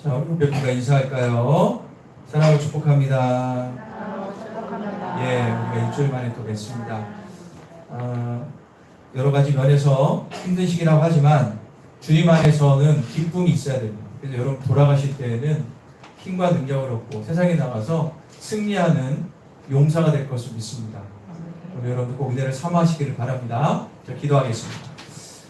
자, 우리 우리가 인사할까요? 사랑하고 축복합니다. 예, 우리가 일주일 만에 또 뵙습니다. 여러 가지 면에서 힘든 시기라고 하지만 주님 안에서는 기쁨이 있어야 됩니다. 그래서 여러분 돌아가실 때에는 힘과 능력을 얻고 세상에 나가서 승리하는 용사가 될 것을 믿습니다. 우리 여러분 꼭 은혜를 사모하시기를 바랍니다. 자, 기도하겠습니다.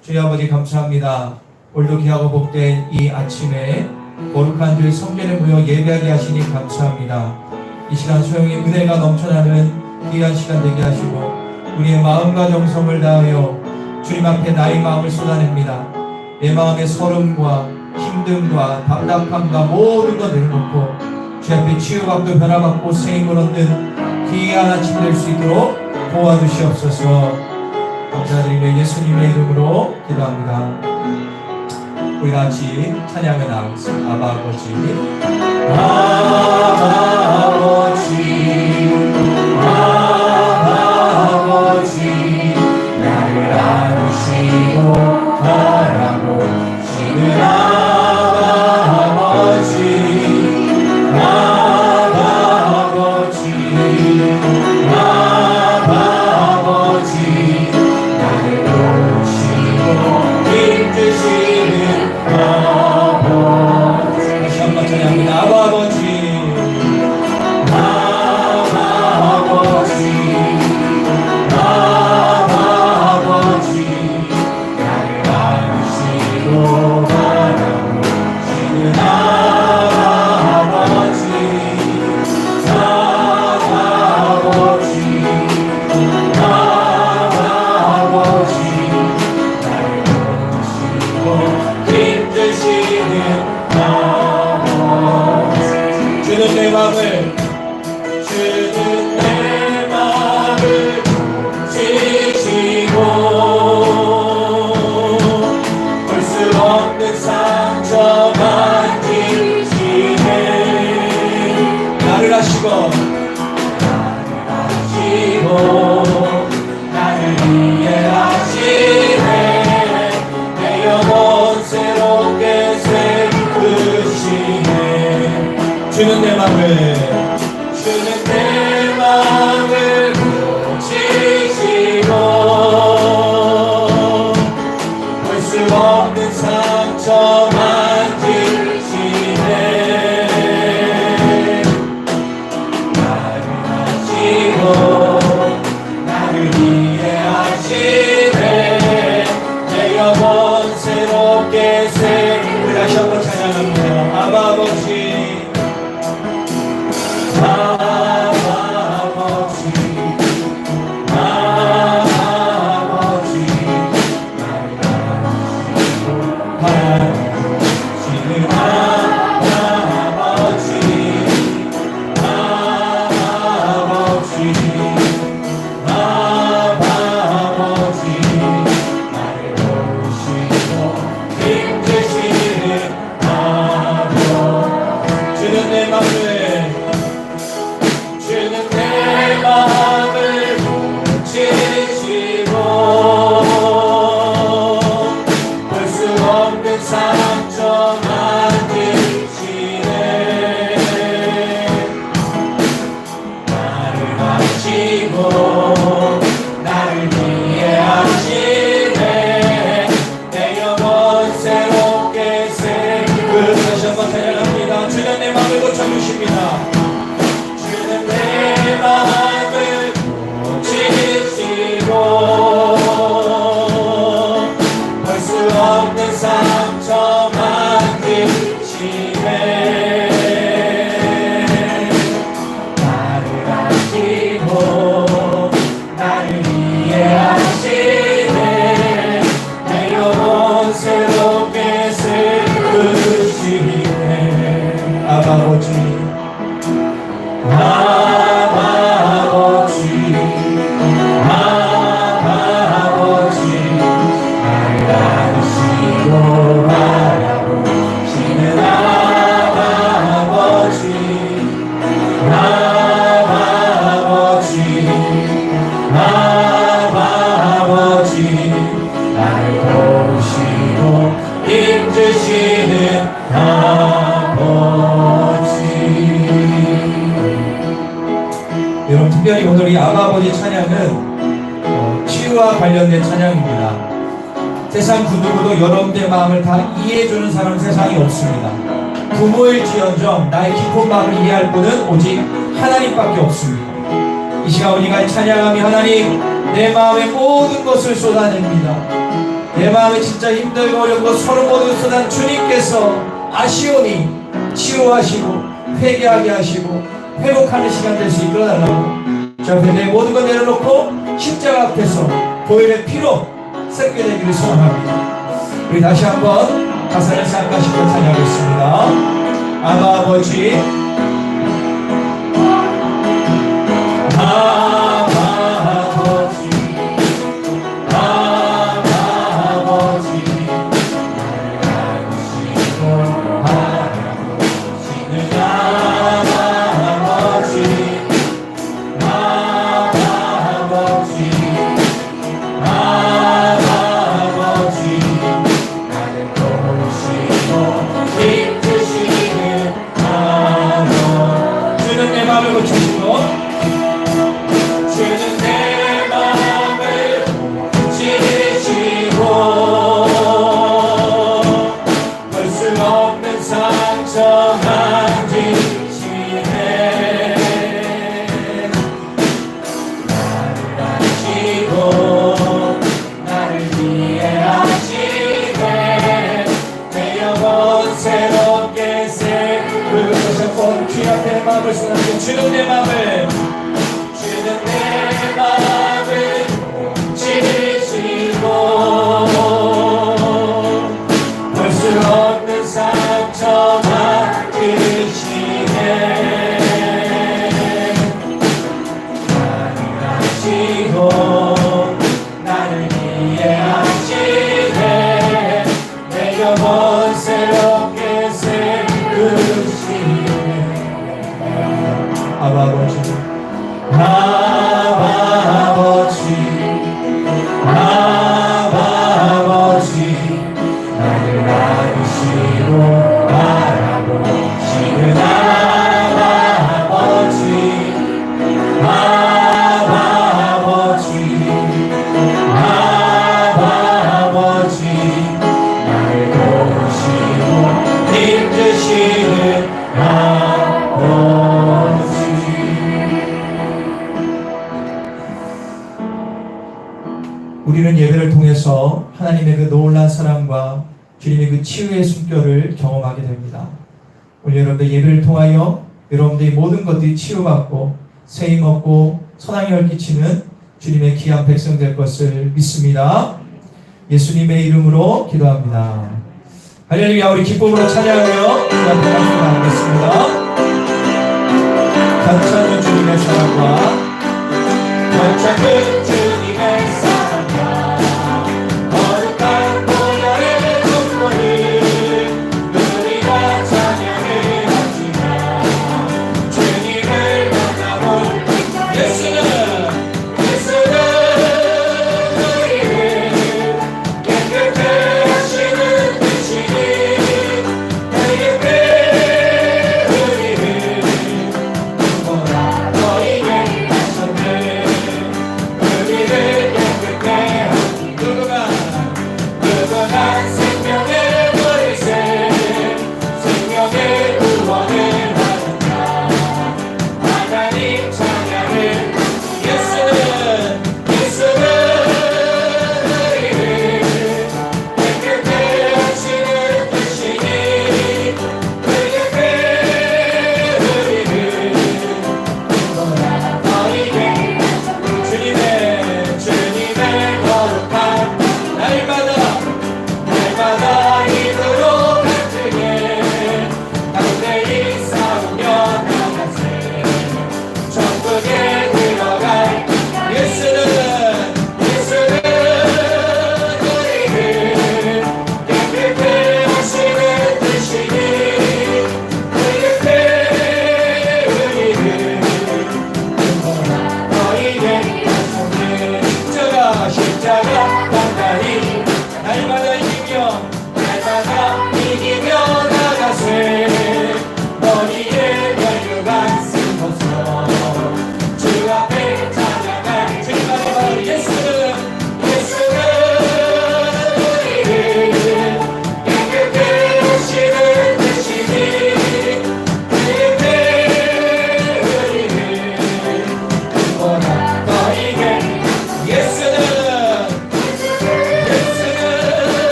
주님 아버지 감사합니다. 오늘도 귀하고 복된 이 아침에 거룩한 주의 성전에 모여 예배하게 하시니 감사합니다. 이 시간 소용의 은혜가 넘쳐나는 귀한 시간 되게 하시고 우리의 마음과 정성을 다하여 주님 앞에 나의 마음을 쏟아냅니다. 내 마음의 서름과 힘듦과 답답함과 모든 것 내려놓고 주 앞에 치유받고 변화받고 생임을 얻는 귀한 아침 될 수 있도록 도와주시옵소서. 감사드리며 예수님의 이름으로 기도합니다. 우리 같이 찬양을 나가겠습니다. 아바 아버지, 아바 아버지, 아바 아버지, 나를 안으시고 바라보시는 아바 아버지, 아바 아버지, 아바 아버지, 나를 보시고 힘주시는 아버지. 다시 한번 찬양합니다. 아바 아버지, 아바 아버지, 아바 아버지, 나를 안으시고 바라보시는 아바 아버지, 아바 아버지, 아바 아버지, 나를 보시고 힘드시는 주는 내 맘을, 주는 내 맘을 지시고 볼 수 없는 상처 만지시네. 나를 하시고 나를 이해하시네. 내 영혼 새롭게 세우시네. 주는 내 맘을, 주는 내 맘을 고치시고 볼 수 없는 상처 만지시네. 나를 하시고 나를 이해하시네. 내 영혼 새롭게 우리 다시 한번 찬양합니다. 아바 아버지, 아바 아버지, 아바 아버지, 나를 안으시고 바라보시는 아바 아버지, 아바 아버지, 아바 아버지, 나를 보시고 힘드시는 아버지. 주는 내 맘을, 주는 내 맘을 고치시고 볼 수 없는 상처 만지시네. 나를 하시고 나를 이해하시네. 내 영혼 새롭게 다시 한번 찬양합니다. 주는 내 마음을 고쳐주십니다. 주는 내 마음을 고치시고 볼 수 없는 상처 만지시네. 나를 하시고 여러분 특별히 오늘 이 아버지 찬양은 치유와 관련된 찬양입니다. 세상 그 누구도 여러분의 마음을 다 이해해주는 사람은 세상에 없습니다. 부모일지언정 나의 깊은 마음을 이해할 분은 오직 하나님밖에 없습니다. 이 시간 우리가 찬양하며 하나님 내 마음의 모든 것을 쏟아냅니다. 내 마음에 진짜 힘들고 어렵고 서로 모두 쏟아 주님께서 아시오니 치유하시고 회개하게 하시고 회복하는 시간 될 수 이끌어달라고 저 앞에 내 모든 것 내려놓고 십자가 앞에서 보혈의 피로 섞게 되기를 소원합니다. 우리 다시 한번 가사를 생각하시고 찬양하겠습니다. 아버지 주는 내 마음을 지키시고 볼 수 없는 상처 만드시네 나를 아시고 나를 이해하시네 내 영혼 새롭게 세우시네 아버지 나를 알으시고 바라보시는 아버지 나를 도우시고 힘주시는 우리는 예배를 통해서 하나님의 그 놀라운 사랑과 주님의 그 치유의 숨결을 경험하게 됩니다. 오늘 여러분들 예배를 통하여 여러분들의 모든 것들이 치유받고 세임 얻고 선한 끼치는 주님의 귀한 백성 될 것을 믿습니다. 예수님의 이름으로 기도합니다. 할렐루야. 우리 기쁨으로 찬양하며 그 앞에 함께 나가겠습니다. 감사는 주님의 사랑과 감사는 주님의 사랑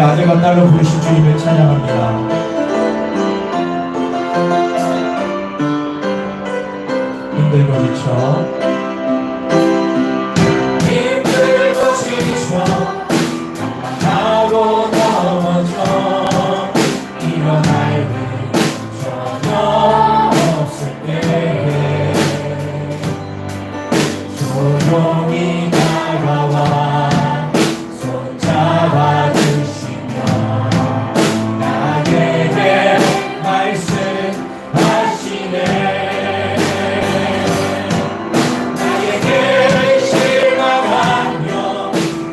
아들과 딸로 부르신 주님을 찬양합니다. 힘들고 지쳐 하고 넘어져 일어날 일 전혀 없을 때에 조용히 다가와 손 잡아주시며 나에게 말씀하시네. 나에게 실망하며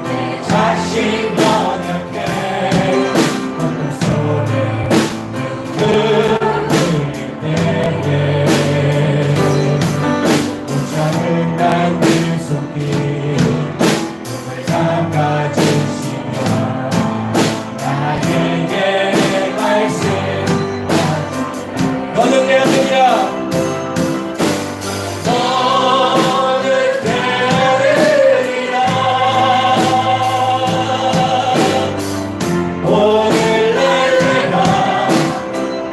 내 자신 연약해 어둠 속에 흘릴 때에 못 참은 난들 속에 눈을 감아주시며 나에게 말씀하시네. 너는 내 아들이야. 너는 내 아들이라. 오늘날 내가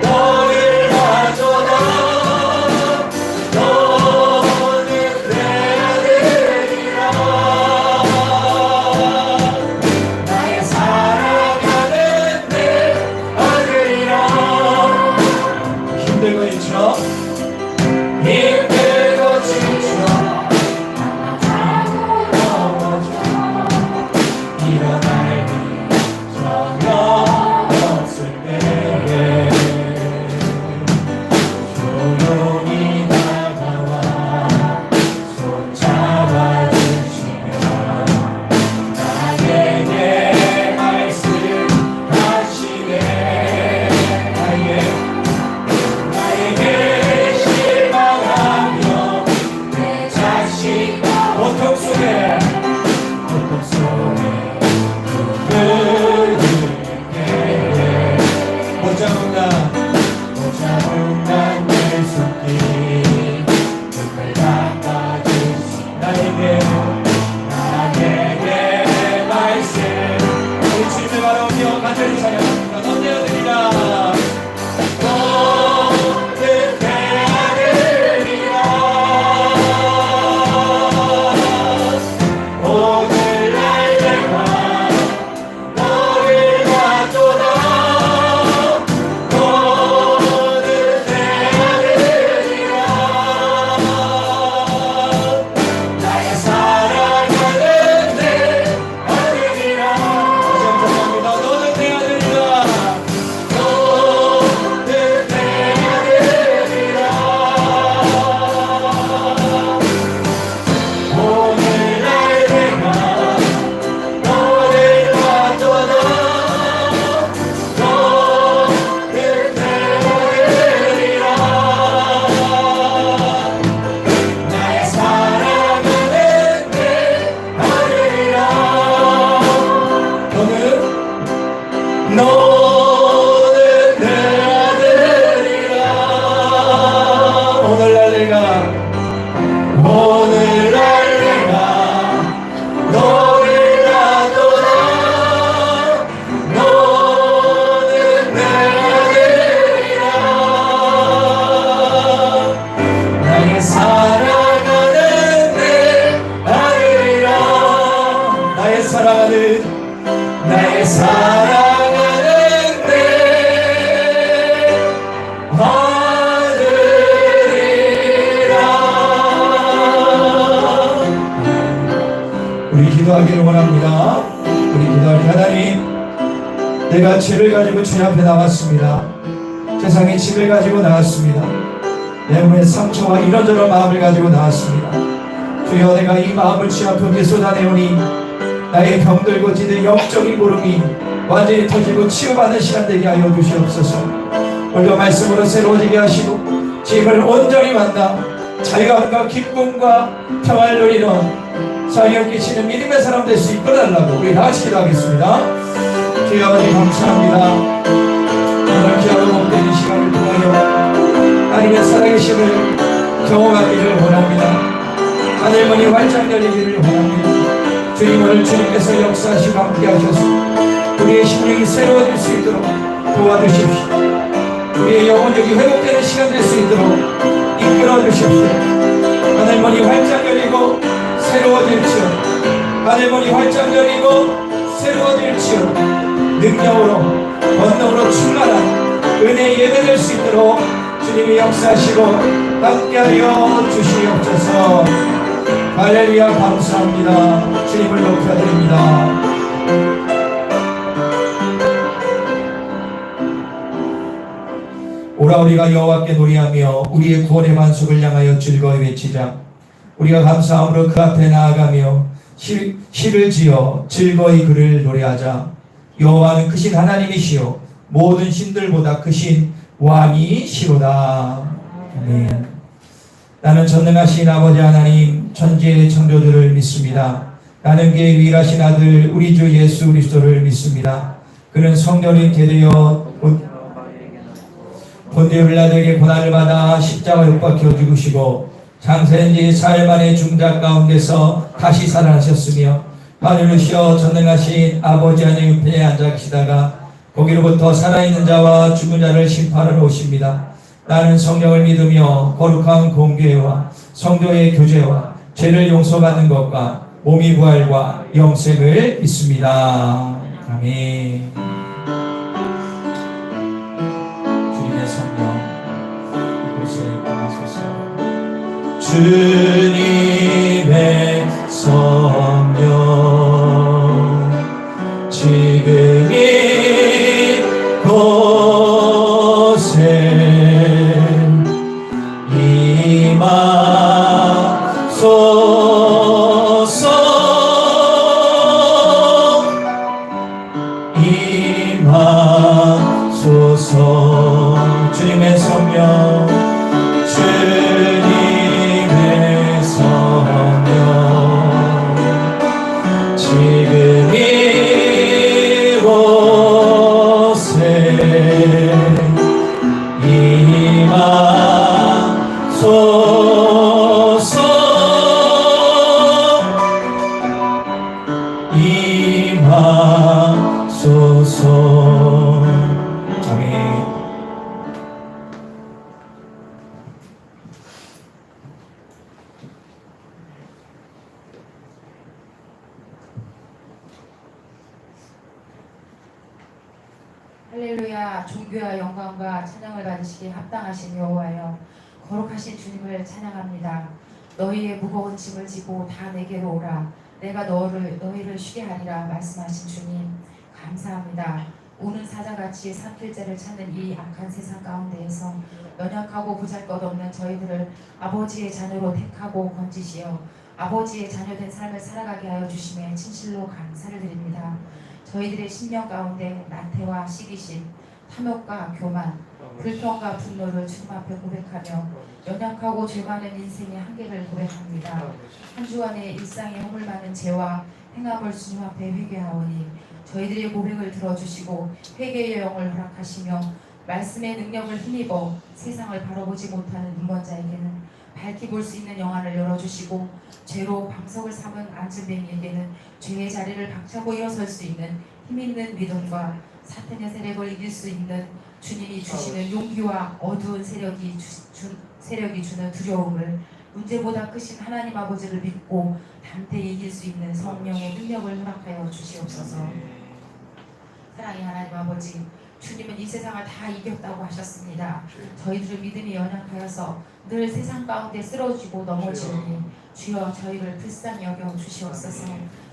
너를 가져다. 너는 내 아들이라. 나의 사랑하는 내 아들이라. 힘들고 지쳐 힘들고 지쳐 넘어져 일어날 일 전혀 없을 때에 조용히 다가와 손 잡아주시며 나에게 말씀하시네. 나에게 실망하며 내 자신 고통 속에 눈을 흘리게 못 잡은 난내 손길 눈을 닦아주신 나에게 말씀. 우리 주님을 바라보며 간절히 찬양합니다. 넌 내 아들이라. 너는 내 아들이라. 오늘날 내가 너를 가져다. 너는 내 아들이라. 나의 사랑하는 내 아들이라. 감사합니다. 너는 내 아들이라. 너는 내 아들이라. 오늘날 내가 너를 가져다. 너는 내 아들이라. 나의 사랑하는 내 아들이라. 너는 내 아들이라. 오늘날 내가 너를 가져다. 너는 내 아들이라. 나의 사랑하는 내 아들이라. 나의 사랑하는 내 아들이라. 우리 기도하기를 원합니다. 우리 기도할 때 하나님, 내가 죄를 가지고 주님 앞에 나왔습니다. 세상에 짐을 가지고 나왔습니다. 내 몸의 상처와 이런저런 마음을 가지고 나왔습니다. 주여, 내가 이 마음을 주님 앞에 쏟아내오니 나의 병들고 지는 영적인 고름이 완전히 터지고 치유받는 시간 되게 하여 주시옵소서. 오늘도 말씀으로 새로워지게 하시고 짐을 온전히 만나 자유함과 기쁨과 평화를 누리는 사역 계시는 믿음의 사람 될 수 있게 달라고 우리 다같이 기도하겠습니다. 주여, 아버지 감사합니다. 오늘 귀하고 복된 이 시간을 통하여 하나님의 살아계심을 경험하기를 원합니다. 하늘문이 활짝 열리기를 원합니다. 주님, 오늘 주님께서 역사하시고 함께 하셔서 우리의 심령이 새로워질 수 있도록 도와주십시오. 우리의 영혼력이 회복되는 시간 될 수 있도록 이끌어 주십시오. 하늘문이 활짝 열리고 새로워질지어다. 하늘문이 활짝 열리고 새로워질지어다. 능력으로 권능으로 충만한 은혜의 예배 될 수 있도록 주님이 역사하시고 함께하여 주시옵소서. 할렐루야. 감사합니다. 주님을 높여드립니다. 오라 우리가 여호와께 노래하며 우리의 구원의 만속을 향하여 즐거이 외치자. 우리가 감사함으로 그 앞에 나아가며 시를 지어 즐거이 그를 노래하자. 여호와는 크신 하나님이시요 모든 신들보다 크신 왕이시로다. 아멘. 나는 전능하신 아버지 하나님 천지의 창조주를 믿습니다. 나는 그의 위일하신 아들 우리 주 예수 그리스도를 믿습니다. 그는 성령이 되되어 본디오 빌라도에게 고난을 받아 십자가에 못 박혀 죽으시고 장사된 지 4일 만에 중작 가운데서 다시 살아나셨으며 하늘을 쉬어 전능하신 아버지 하나님 옆에 앉아 계시다가 거기로부터 살아있는 자와 죽은 자를 심판하러 오십니다. 나는 성령을 믿으며 거룩한 공교회와 성도의 교제와 죄를 용서받는 것과 몸이 부활과 영생을 믿습니다. 아멘. 주님의 성령 이곳에 임하소서. 주님의 성령 지금 이곳에 임하소서. 임하소서. 주님의 성령 주님의 성령 지금 이곳에 임하소서. 임하소서. 아멘. 할렐루야. 존귀와 영광과 찬양을 받으시기에 합당하신 여호와여, 거룩하신 주님을 찬양합니다. 너희의 무거운 짐을 지고 다 내게로 오라. 내가 너희를 쉬게 하리라 말씀하신 주님 감사합니다. 우는 사자같이 산길자를 찾는 이 악한 세상 가운데에서 연약하고 보잘것없는 저희들을 아버지의 자녀로 택하고 건지시어 아버지의 자녀된 삶을 살아가게 하여 주심에 진실로 감사를 드립니다. 저희들의 심령 가운데 나태와 시기심, 탐욕과 교만, 불평과 분노를 주님 앞에 고백하며 연약하고 죄 많은 인생의 한계를 고백합니다. 한 주간의 일상에 허물 많은 죄와 행함을 주님 앞에 회개하오니 저희들의 고백을 들어주시고 회개의 영을 허락하시며 말씀의 능력을 힘입어 세상을 바라보지 못하는 인권자에게는 밝히 볼 수 있는 영안을 열어주시고 죄로 방석을 삼은 안진뱅이에게는 죄의 자리를 박차고 일어설 수 있는 힘있는 믿음과 사탄의 세력을 이길 수 있는 주님이 주시는 용기와 어두운 세력이 주는 두려움을 문제보다 크신 하나님 아버지를 믿고 담대히 이길 수 있는 성령의 능력을 허락하여 주시옵소서. 사랑의 하나님 아버지, 주님은 이 세상을 다 이겼다고 하셨습니다. 저희들의 믿음이 연약하여서 늘 세상 가운데 쓰러지고 넘어지니 주여 저희를 불쌍히 여겨 주시옵소서.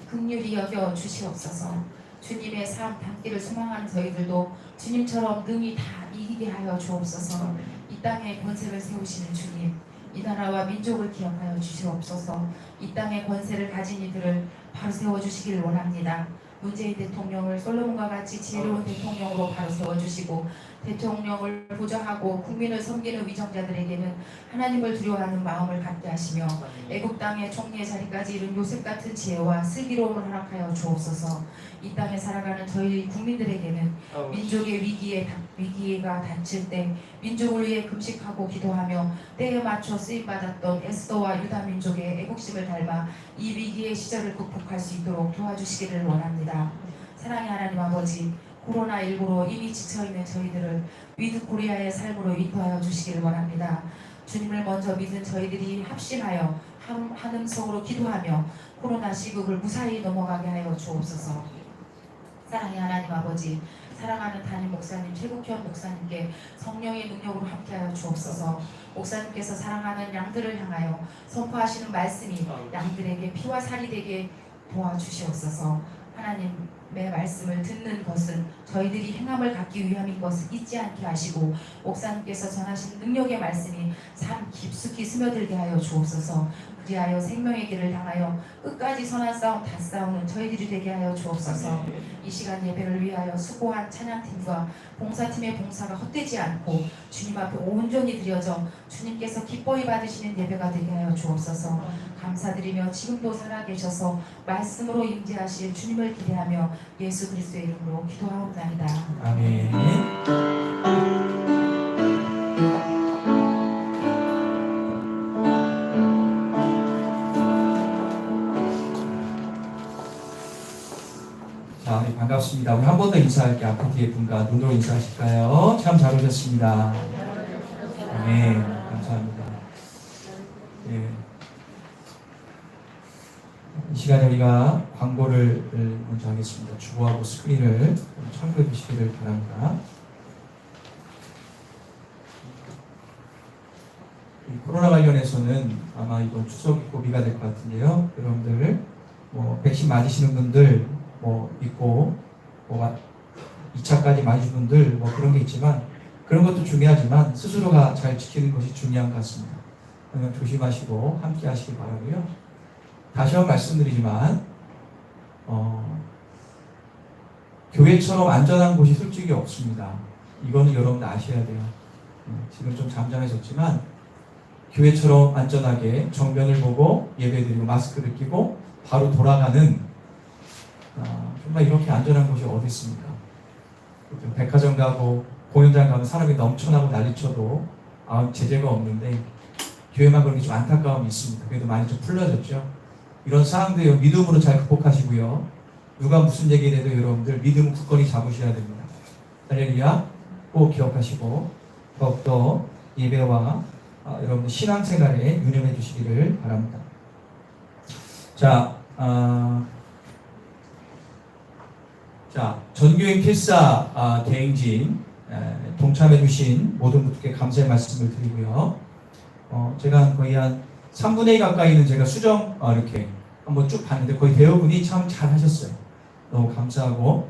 긍휼히 여겨 주시옵소서. 주님의 삶 담기를 소망하는 저희들도 주님처럼 능히 다 이기게 하여 주옵소서. 이 땅에 권세를 세우시는 주님, 이 나라와 민족을 기억하여 주시옵소서. 이 땅에 권세를 가진 이들을 바로 세워주시기를 원합니다. 문재인 대통령을 솔로몬과 같이 지혜로운 대통령으로 바로 세워주시고 대통령을 보좌하고 국민을 섬기는 위정자들에게는 하나님을 두려워하는 마음을 갖게 하시며 애국 땅의 총리의 자리까지 이른 요셉 같은 지혜와 슬기로움을 허락하여 주옵소서. 이 땅에 살아가는 저희 국민들에게는 민족의 위기가 닥칠 때 민족을 위해 금식하고 기도하며 때에 맞춰 쓰임받았던 에스더와 유다 민족의 애국심을 닮아 이 위기의 시절을 극복할 수 있도록 도와주시기를 원합니다. 사랑의 하나님 아버지, 코로나19로 이미 지쳐있는 저희들을 위드 코리아의 삶으로 인도하여 주시기를 원합니다. 주님을 먼저 믿은 저희들이 합심하여 한 음성으로 기도하며 코로나 시국을 무사히 넘어가게 하여 주옵소서. 사랑의 하나님 아버지, 사랑하는 담임 목사님 최국현 목사님께 성령의 능력으로 함께하여 주옵소서. 목사님께서 사랑하는 양들을 향하여 선포하시는 말씀이 양들에게 피와 살이 되게 도와주시옵소서. 하나님의 말씀을 듣는 것은 저희들이 행함을 갖기 위함인 것을 잊지 않게 하시고, 목사님께서 전하신 능력의 말씀이 삶 깊숙이 스며들게 하여 주옵소서. 그리하여 생명의 길을 향하여 끝까지 선한 싸움 다 싸우는 저희들이 되게 하여 주옵소서. 이 시간 예배를 위하여 수고한 찬양팀과 봉사팀의 봉사가 헛되지 않고 주님 앞에 온전히 드려져 주님께서 기뻐히 받으시는 예배가 되게 하여 주옵소서. 감사드리며 지금도 살아계셔서 말씀으로 임재하실 주님을 기대하며 예수 그리스도의 이름으로 기도하옵나이다. 아멘. 자, 네, 반갑습니다. 우리 한 번 더 인사할게요. 앞에 뒤에 분과 눈으로 인사하실까요? 참 잘 오셨습니다. 네, 감사합니다. 네. 이 시간에 우리가 광고를 먼저 하겠습니다. 주보하고 스크린을 참고해 주시기를 바랍니다. 이 코로나 관련해서는 아마 이번 추석이 고비가 될 것 같은데요. 여러분들 백신 맞으시는 분들 있고 2차까지 맞으신 분들 그런 게 있지만, 그런 것도 중요하지만 스스로가 잘 지키는 것이 중요한 것 같습니다. 그러면 조심하시고 함께 하시기 바라고요. 다시 한번 말씀드리지만 교회처럼 안전한 곳이 솔직히 없습니다. 이거는 여러분들 아셔야 돼요. 지금 좀 잠잠해졌지만 교회처럼 안전하게 정면을 보고 예배드리고 마스크를 끼고 바로 돌아가는 정말 이렇게 안전한 곳이 어디 있습니까? 백화점 가고 공연장 가면 사람이 넘쳐나고 난리쳐도 제재가 없는데 교회만 그런 게 좀 안타까움이 있습니다. 그래도 많이 좀 풀려졌죠. 이런 상황들 믿음으로 잘 극복하시고요. 누가 무슨 얘기를 해도 여러분들 믿음 굳건히 잡으셔야 됩니다. 할렐루야. 꼭 기억하시고 더욱더 예배와 여러분들 신앙생활에 유념해 주시기를 바랍니다. 자, 전교인 필사 대행진 동참해 주신 모든 분들께 감사의 말씀을 드리고요. 제가 거의 한 3분의 2 가까이는 제가 수정 이렇게 한번 쭉 봤는데 거의 대부분이 참 잘하셨어요. 너무 감사하고,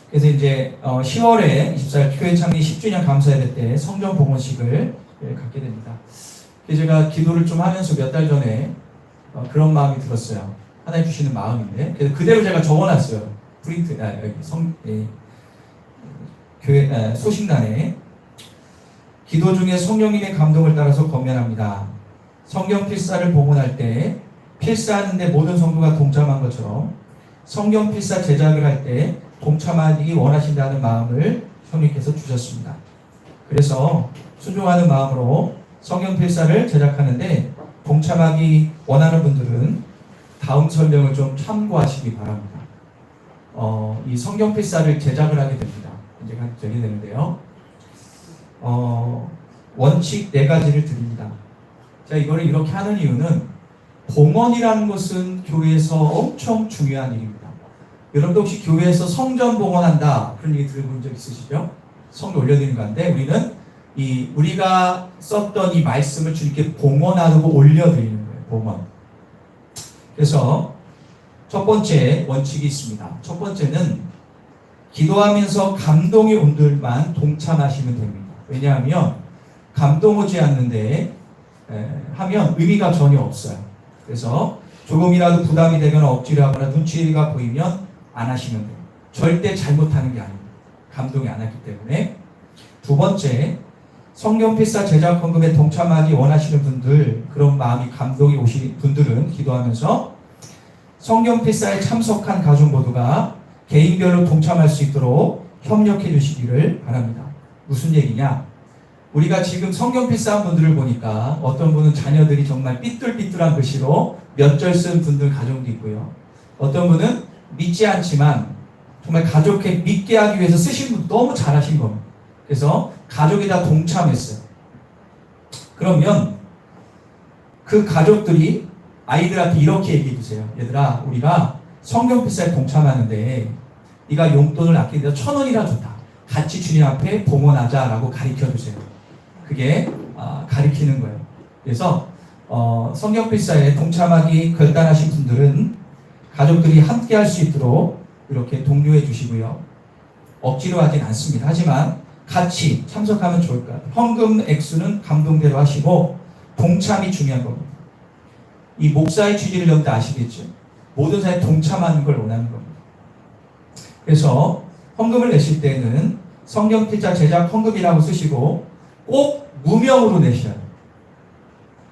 그래서 이제 10월에 24일 교회 창립 10주년 감사예배 때 성전 봉헌식을 갖게 됩니다. 그래서 제가 기도를 좀 하면서 몇 달 전에 그런 마음이 들었어요. 하나님 주시는 마음인데, 그래서 그대로 제가 적어놨어요. 프린트 여기 교회 소식란에 기도 중에 성령님의 감동을 따라서 건면합니다. 성경 필사를 봉헌할 때 필사하는데 모든 성도가 동참한 것처럼 성경 필사 제작을 할 때 동참하기 원하신다는 마음을 성령님께서 주셨습니다. 그래서 순종하는 마음으로 성경 필사를 제작하는데 동참하기 원하는 분들은 다음 설명을 좀 참고하시기 바랍니다. 이 성경 필사를 제작을 하게 됩니다. 이제 되게 되는데요. 원칙 4가지를 드립니다. 자, 이거를 이렇게 하는 이유는 봉헌이라는 것은 교회에서 엄청 중요한 일입니다. 여러분도 혹시 교회에서 성전 봉헌한다 그런 얘기 들어본 적 있으시죠? 성경 올려드리는 건데, 우리는 우리가 썼던 이 말씀을 주님께 봉헌하고 올려드리는 거예요. 봉헌. 그래서 첫 번째 원칙이 있습니다. 첫 번째는 기도하면서 감동이 온 분들만 동참하시면 됩니다. 왜냐하면 감동 오지 않는데 하면 의미가 전혀 없어요. 그래서 조금이라도 부담이 되거나 억지로 하거나 눈치가 보이면 안 하시면 돼요. 절대 잘못하는 게 아닙니다. 감동이 안 왔기 때문에. 두 번째, 성경 필사 제작 헌금에 동참하기 원하시는 분들, 그런 마음이 감동이 오신 분들은 기도하면서 성경 필사에 참석한 가족 모두가 개인별로 동참할 수 있도록 협력해 주시기를 바랍니다. 무슨 얘기냐? 우리가 지금 성경 필사한 분들을 보니까 어떤 분은 자녀들이 정말 삐뚤삐뚤한 글씨로 몇 절 쓴 분들 가정도 있고요. 어떤 분은 믿지 않지만 정말 가족에 믿게 하기 위해서 쓰신 분 너무 잘하신 겁니다. 그래서 가족이 다 동참했어요. 그러면 그 가족들이 아이들한테 이렇게 얘기해 주세요. 얘들아, 우리가 성경 필사에 동참하는데 네가 용돈을 아끼는데 1,000원이라 좋다. 같이 주님 앞에 봉헌하자라고 가르쳐 주세요. 그게 가르치는 거예요. 그래서 성경 필사에 동참하기 결단하신 분들은 가족들이 함께 할 수 있도록 이렇게 독려해 주시고요. 억지로 하진 않습니다. 하지만 같이 참석하면 좋을 것 같아요. 헌금 액수는 감동대로 하시고 동참이 중요한 겁니다. 이 목사의 취지를 여러분들 아시겠죠? 모든 사람이 동참하는 걸 원하는 겁니다. 그래서 헌금을 내실 때는 성경 필사 제작 헌금이라고 쓰시고 꼭 무명으로 내셔야 돼요.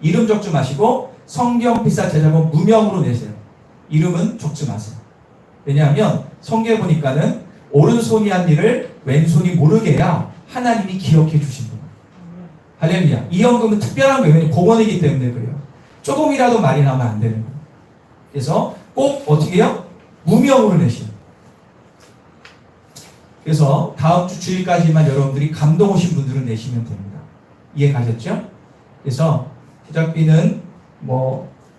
이름 적지 마시고 성경 필사 제작은 무명으로 내세요. 이름은 적지 마세요. 왜냐하면 성경에 보니까는 오른손이 한 일을 왼손이 모르게 해야 하나님이 기억해 주신 거예요. 할렐루야. 이 헌금은 특별한 거예요. 왜냐하면 공헌이기 때문에 그래요. 조금이라도 말이 나오면 안 되는 거예요. 그래서 꼭 어떻게 해요? 무명으로 내셔요. 그래서 다음 주 주일까지만 여러분들이 감동 오신 분들은 내시면 됩니다. 이해 가셨죠? 그래서 제작비는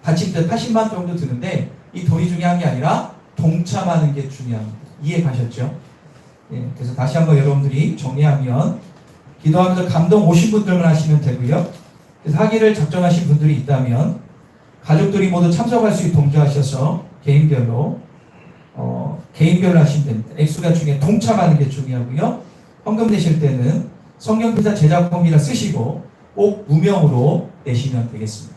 받침대 80만 정도 드는데 이 돈이 중요한 게 아니라 동참하는 게 중요합니다. 이해 가셨죠? 예, 그래서 다시 한번 여러분들이 정리하면 기도하면서 감동 오신 분들만 하시면 되고요. 그래서 하기를 작정하신 분들이 있다면 가족들이 모두 참석할 수 있도록 동조하셔서 개인별로 하시면 됩니다. 액수가 중에 동참하는 게 중요하고요. 헌금 내실 때는 성경필사 제작헌금이라 쓰시고 꼭 무명으로 내시면 되겠습니다.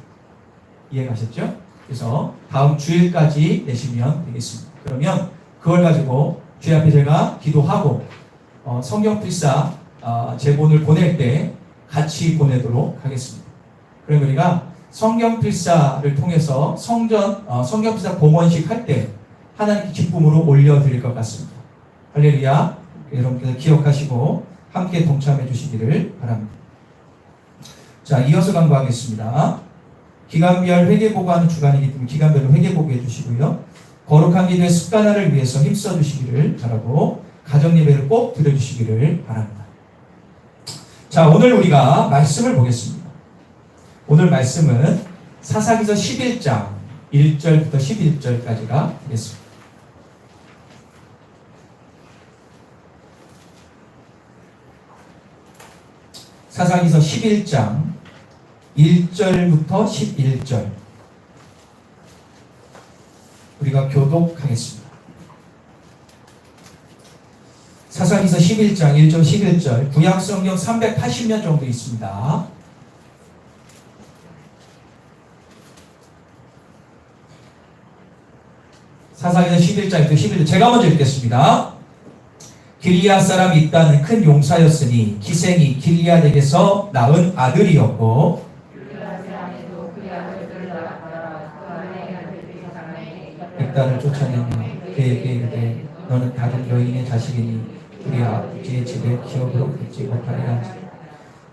이해 가셨죠? 그래서 다음 주일까지 내시면 되겠습니다. 그러면 그걸 가지고 주님 앞에 제가 기도하고 성경필사 제본을 보낼 때 같이 보내도록 하겠습니다. 그럼 우리가 성경필사를 통해서 성경필사 봉헌식 할 때 하나님께 기쁨으로 올려드릴 것 같습니다. 할렐루야. 여러분께서 기억하시고 함께 동참해 주시기를 바랍니다. 자, 이어서 강구하겠습니다. 기간별 회개보고하는 주간이기 때문에 기간별로 회개보고 해주시고요. 거룩한 기도의 습관화를 위해서 힘써 주시기를 바라고 가정 예배를 꼭 드려주시기를 바랍니다. 자, 오늘 우리가 말씀을 보겠습니다. 오늘 말씀은 사사기서 11장 1절부터 11절까지가 되겠습니다. 사사기서 11장 1절부터 11절 우리가 교독하겠습니다. 사사기서 11장 1절 11절 구약성경 380년 정도 있습니다. 사사기서 11장부터 11절 제가 먼저 읽겠습니다. 길리앗 사람 입다는 큰 용사였으니 기생이 길리앗에게서 낳은 아들이었고 입다를 쫓아내며 그에게 이르되 너는 다른 여인의 자식이니 우리 아버지의 집에 기업으로 긋지 못하리라.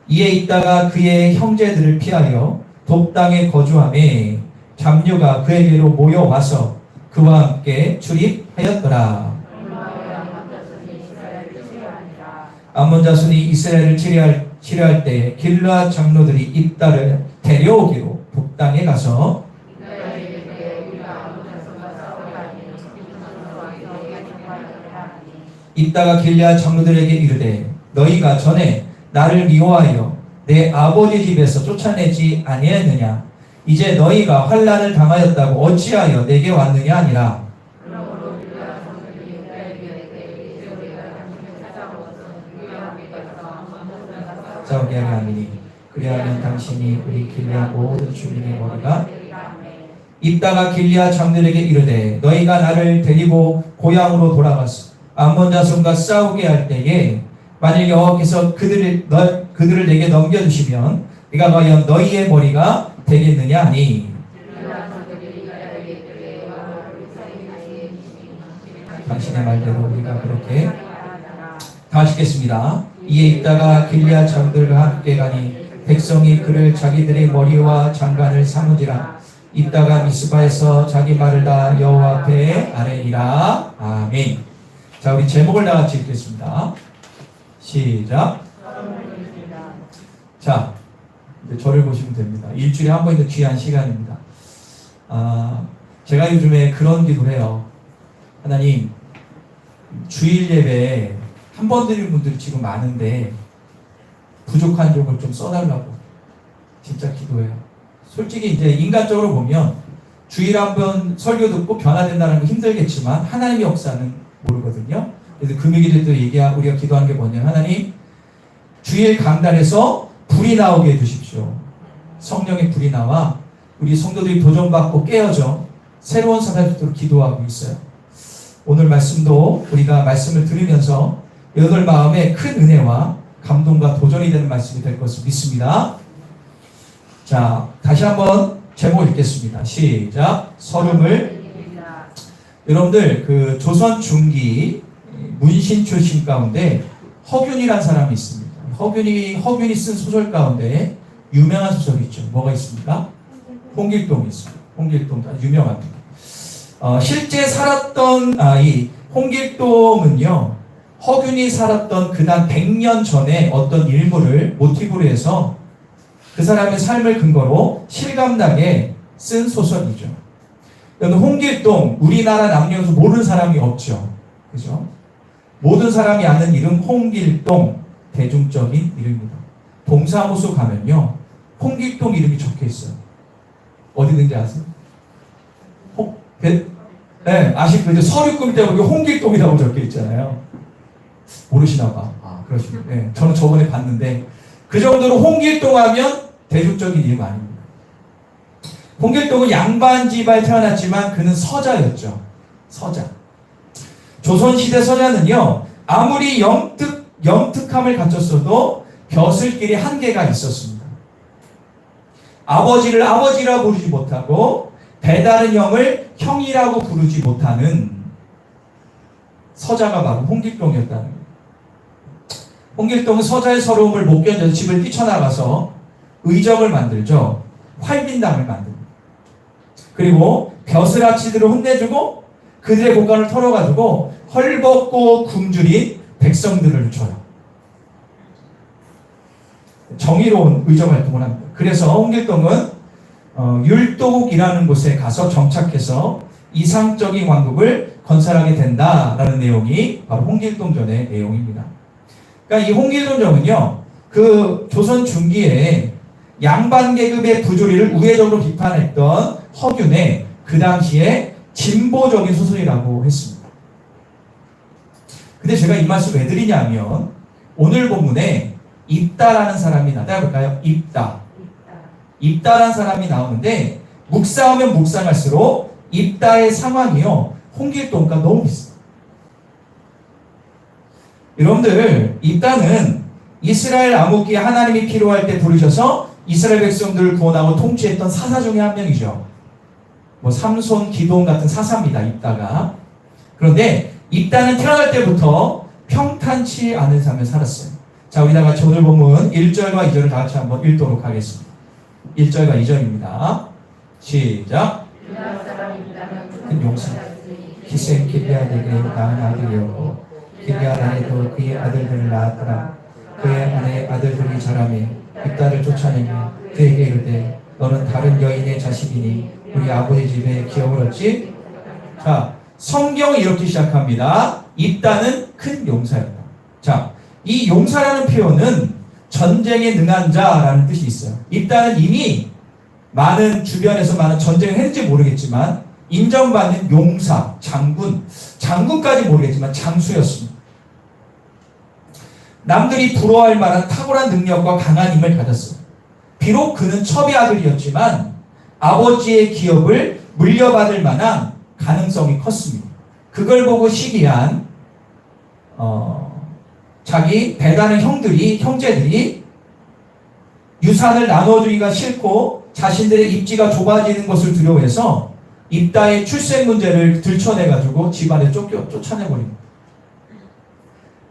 이에 있다가 그의 형제들을 피하여 독당에 거주하매 잡류가 그에게로 모여와서 그와 함께 출입하였더라. 암몬 자손이 이스라엘을 치료할 때 길르앗 장로들이 입다를 데려오기로 독당에 가서 입다가 길르앗 장로들에게 이르되 너희가 전에 나를 미워하여 내 아버지 집에서 쫓아내지 아니했느냐? 이제 너희가 환난을 당하였다고 어찌하여 내게 왔느냐 하니라. 싸우게 하려 함이니 그리하면 당신이 우리 길리앗 모든 주민의 머리가 입다가 길리앗 장들에게 이르되 너희가 나를 데리고 고향으로 돌아가서 암몬 자손과 싸우게 할 때에 만일 여호와께서 그들을 내게 넘겨주시면 네가 과연 너희의 머리가 되겠느냐 하니 당신의 말대로 우리가 그렇게 다 하시겠습니다. 이에 있다가 길리앗 장들과 함께 가니 백성이 그를 자기들의 머리와 장관을 삼으지라. 입다가 미스바에서 자기 말을 다 여호와 앞에 아뢰니라. 아멘. 자, 우리 제목을 다 같이 읽겠습니다. 시작. 자, 이제 저를 보시면 됩니다. 일주일에 한 번 있는 귀한 시간입니다. 제가 요즘에 그런 기도를 해요. 하나님, 주일 예배에 한 번 드리는 분들이 지금 많은데 부족한 종을 좀 써달라고 진짜 기도해요. 솔직히 이제 인간적으로 보면 주일 한 번 설교 듣고 변화된다는 거 힘들겠지만 하나님의 역사는 모르거든요. 그래서 금요일에 또 우리가 기도한 게 뭐냐면, 하나님, 주일 강단에서 불이 나오게 해주십시오. 성령의 불이 나와 우리 성도들이 도전받고 깨어져 새로운 사사를 듣도록 기도하고 있어요. 오늘 말씀도 우리가 말씀을 들으면서 여러분 마음에 큰 은혜와 감동과 도전이 되는 말씀이 될 것을 믿습니다. 자, 다시 한번 제목 읽겠습니다. 시작. 서름을. 여러분들, 그 조선 중기 문신 출신 가운데 허균이라는 사람이 있습니다. 허균이 쓴 소설 가운데 유명한 소설이 있죠. 뭐가 있습니까? 홍길동이 있습니다. 홍길동 유명합니다. 실제 살았던 이 홍길동은요, 허균이 살았던 그당 100년 전에 어떤 일물을 모티브로 해서 그 사람의 삶을 근거로 실감나게 쓴 소설이죠. 여러분, 홍길동, 우리나라 남녀에서 모르는 사람이 없죠. 그죠? 모든 사람이 아는 이름 홍길동, 대중적인 이름입니다. 동사무소 가면요, 홍길동 이름이 적혀 있어요. 어디든지 아세요? 네, 아시죠? 서류 끄일 때 보면 홍길동이라고 적혀 있잖아요. 모르시나 봐. 그러시군요. 네, 저는 저번에 봤는데 그 정도로 홍길동 하면 대중적인 이름 아닙니다. 홍길동은 양반 집안에 태어났지만 그는 서자였죠. 서자. 조선시대 서자는요, 아무리 영특함을 갖췄어도 벼슬길이 한계가 있었습니다. 아버지를 아버지라 부르지 못하고 배다른 형을 형이라고 부르지 못하는 서자가 바로 홍길동이었다는 거예요. 홍길동은 서자의 서러움을 못 견뎌서 집을 뛰쳐나가서 의정을 만들죠. 활빈당을 만듭니다. 그리고 벼슬아치들을 혼내주고 그들의 공간을 털어가지고 헐벗고 굶주린 백성들을 줘요. 정의로운 의정 활동을 합니다. 그래서 홍길동은 율도국이라는 곳에 가서 정착해서 이상적인 왕국을 건설하게 된다라는 내용이 바로 홍길동전의 내용입니다. 그러니까 이 홍길동전은요, 그 조선 중기에 양반 계급의 부조리를 우회적으로 비판했던 허균의 그 당시에 진보적인 소설이라고 했습니다. 근데 제가 이 말씀 왜 드리냐면, 오늘 본문에 입다라는 사람이 나타볼까요? 입다라는 사람이 나오는데, 묵상하면 묵상할수록 입다의 상황이요, 홍길동과 너무 비슷해요. 여러분들, 입다는 이스라엘 암흑기에 하나님이 필요할 때 부르셔서 이스라엘 백성들을 구원하고 통치했던 사사 중에 한 명이죠. 삼손, 기드온 같은 사사입니다, 입다가. 그런데 입다는 태어날 때부터 평탄치 않은 삶을 살았어요. 자, 우리 다 같이 오늘 본문 1절과 2절을 다 같이 한번 읽도록 하겠습니다. 1절과 2절입니다. 시작. 큰 용사 기생 기브야에게 낳은 아들이었고 기브야에도 그의 아들들을 낳았더라. 그의 아내 아들들이 자라매 입다를 쫓아내며 그에게 이르되 너는 다른 여인의 자식이니 우리 아버지 집에 기업을 얻지. 자, 성경이 이렇게 시작합니다. 입다는 큰 용사였다. 자, 이 용사라는 표현은 전쟁에 능한 자라는 뜻이 있어요. 입다는 이미 주변에서 많은 전쟁을 했는지 모르겠지만 인정받는 용사, 장군까지 모르겠지만 장수였습니다. 남들이 부러워할 만한 탁월한 능력과 강한 힘을 가졌어요. 비록 그는 첩의 아들이었지만 아버지의 기업을 물려받을 만한 가능성이 컸습니다. 그걸 보고 시기한 자기 배다른 형제들이 유산을 나눠주기가 싫고 자신들의 입지가 좁아지는 것을 두려워해서 입다의 출생 문제를 들춰내가지고 집안에 쫓아내버립니다.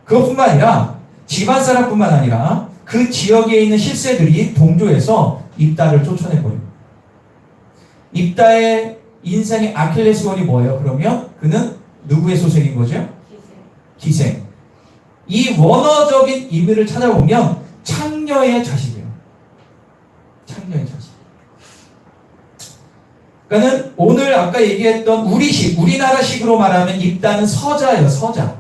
그것뿐만 아니라 집안 사람뿐만 아니라 그 지역에 있는 실세들이 동조해서 입다를 쫓아내버립니다. 입다의 인생의 아킬레스건이 뭐예요? 그러면 그는 누구의 소생인 거죠? 기생. 이 원어적인 의미를 찾아보면 창녀의 자식이에요. 창녀의 자식. 그러니까는 오늘 아까 얘기했던 우리나라식으로 말하면 입다는 서자예요. 서자.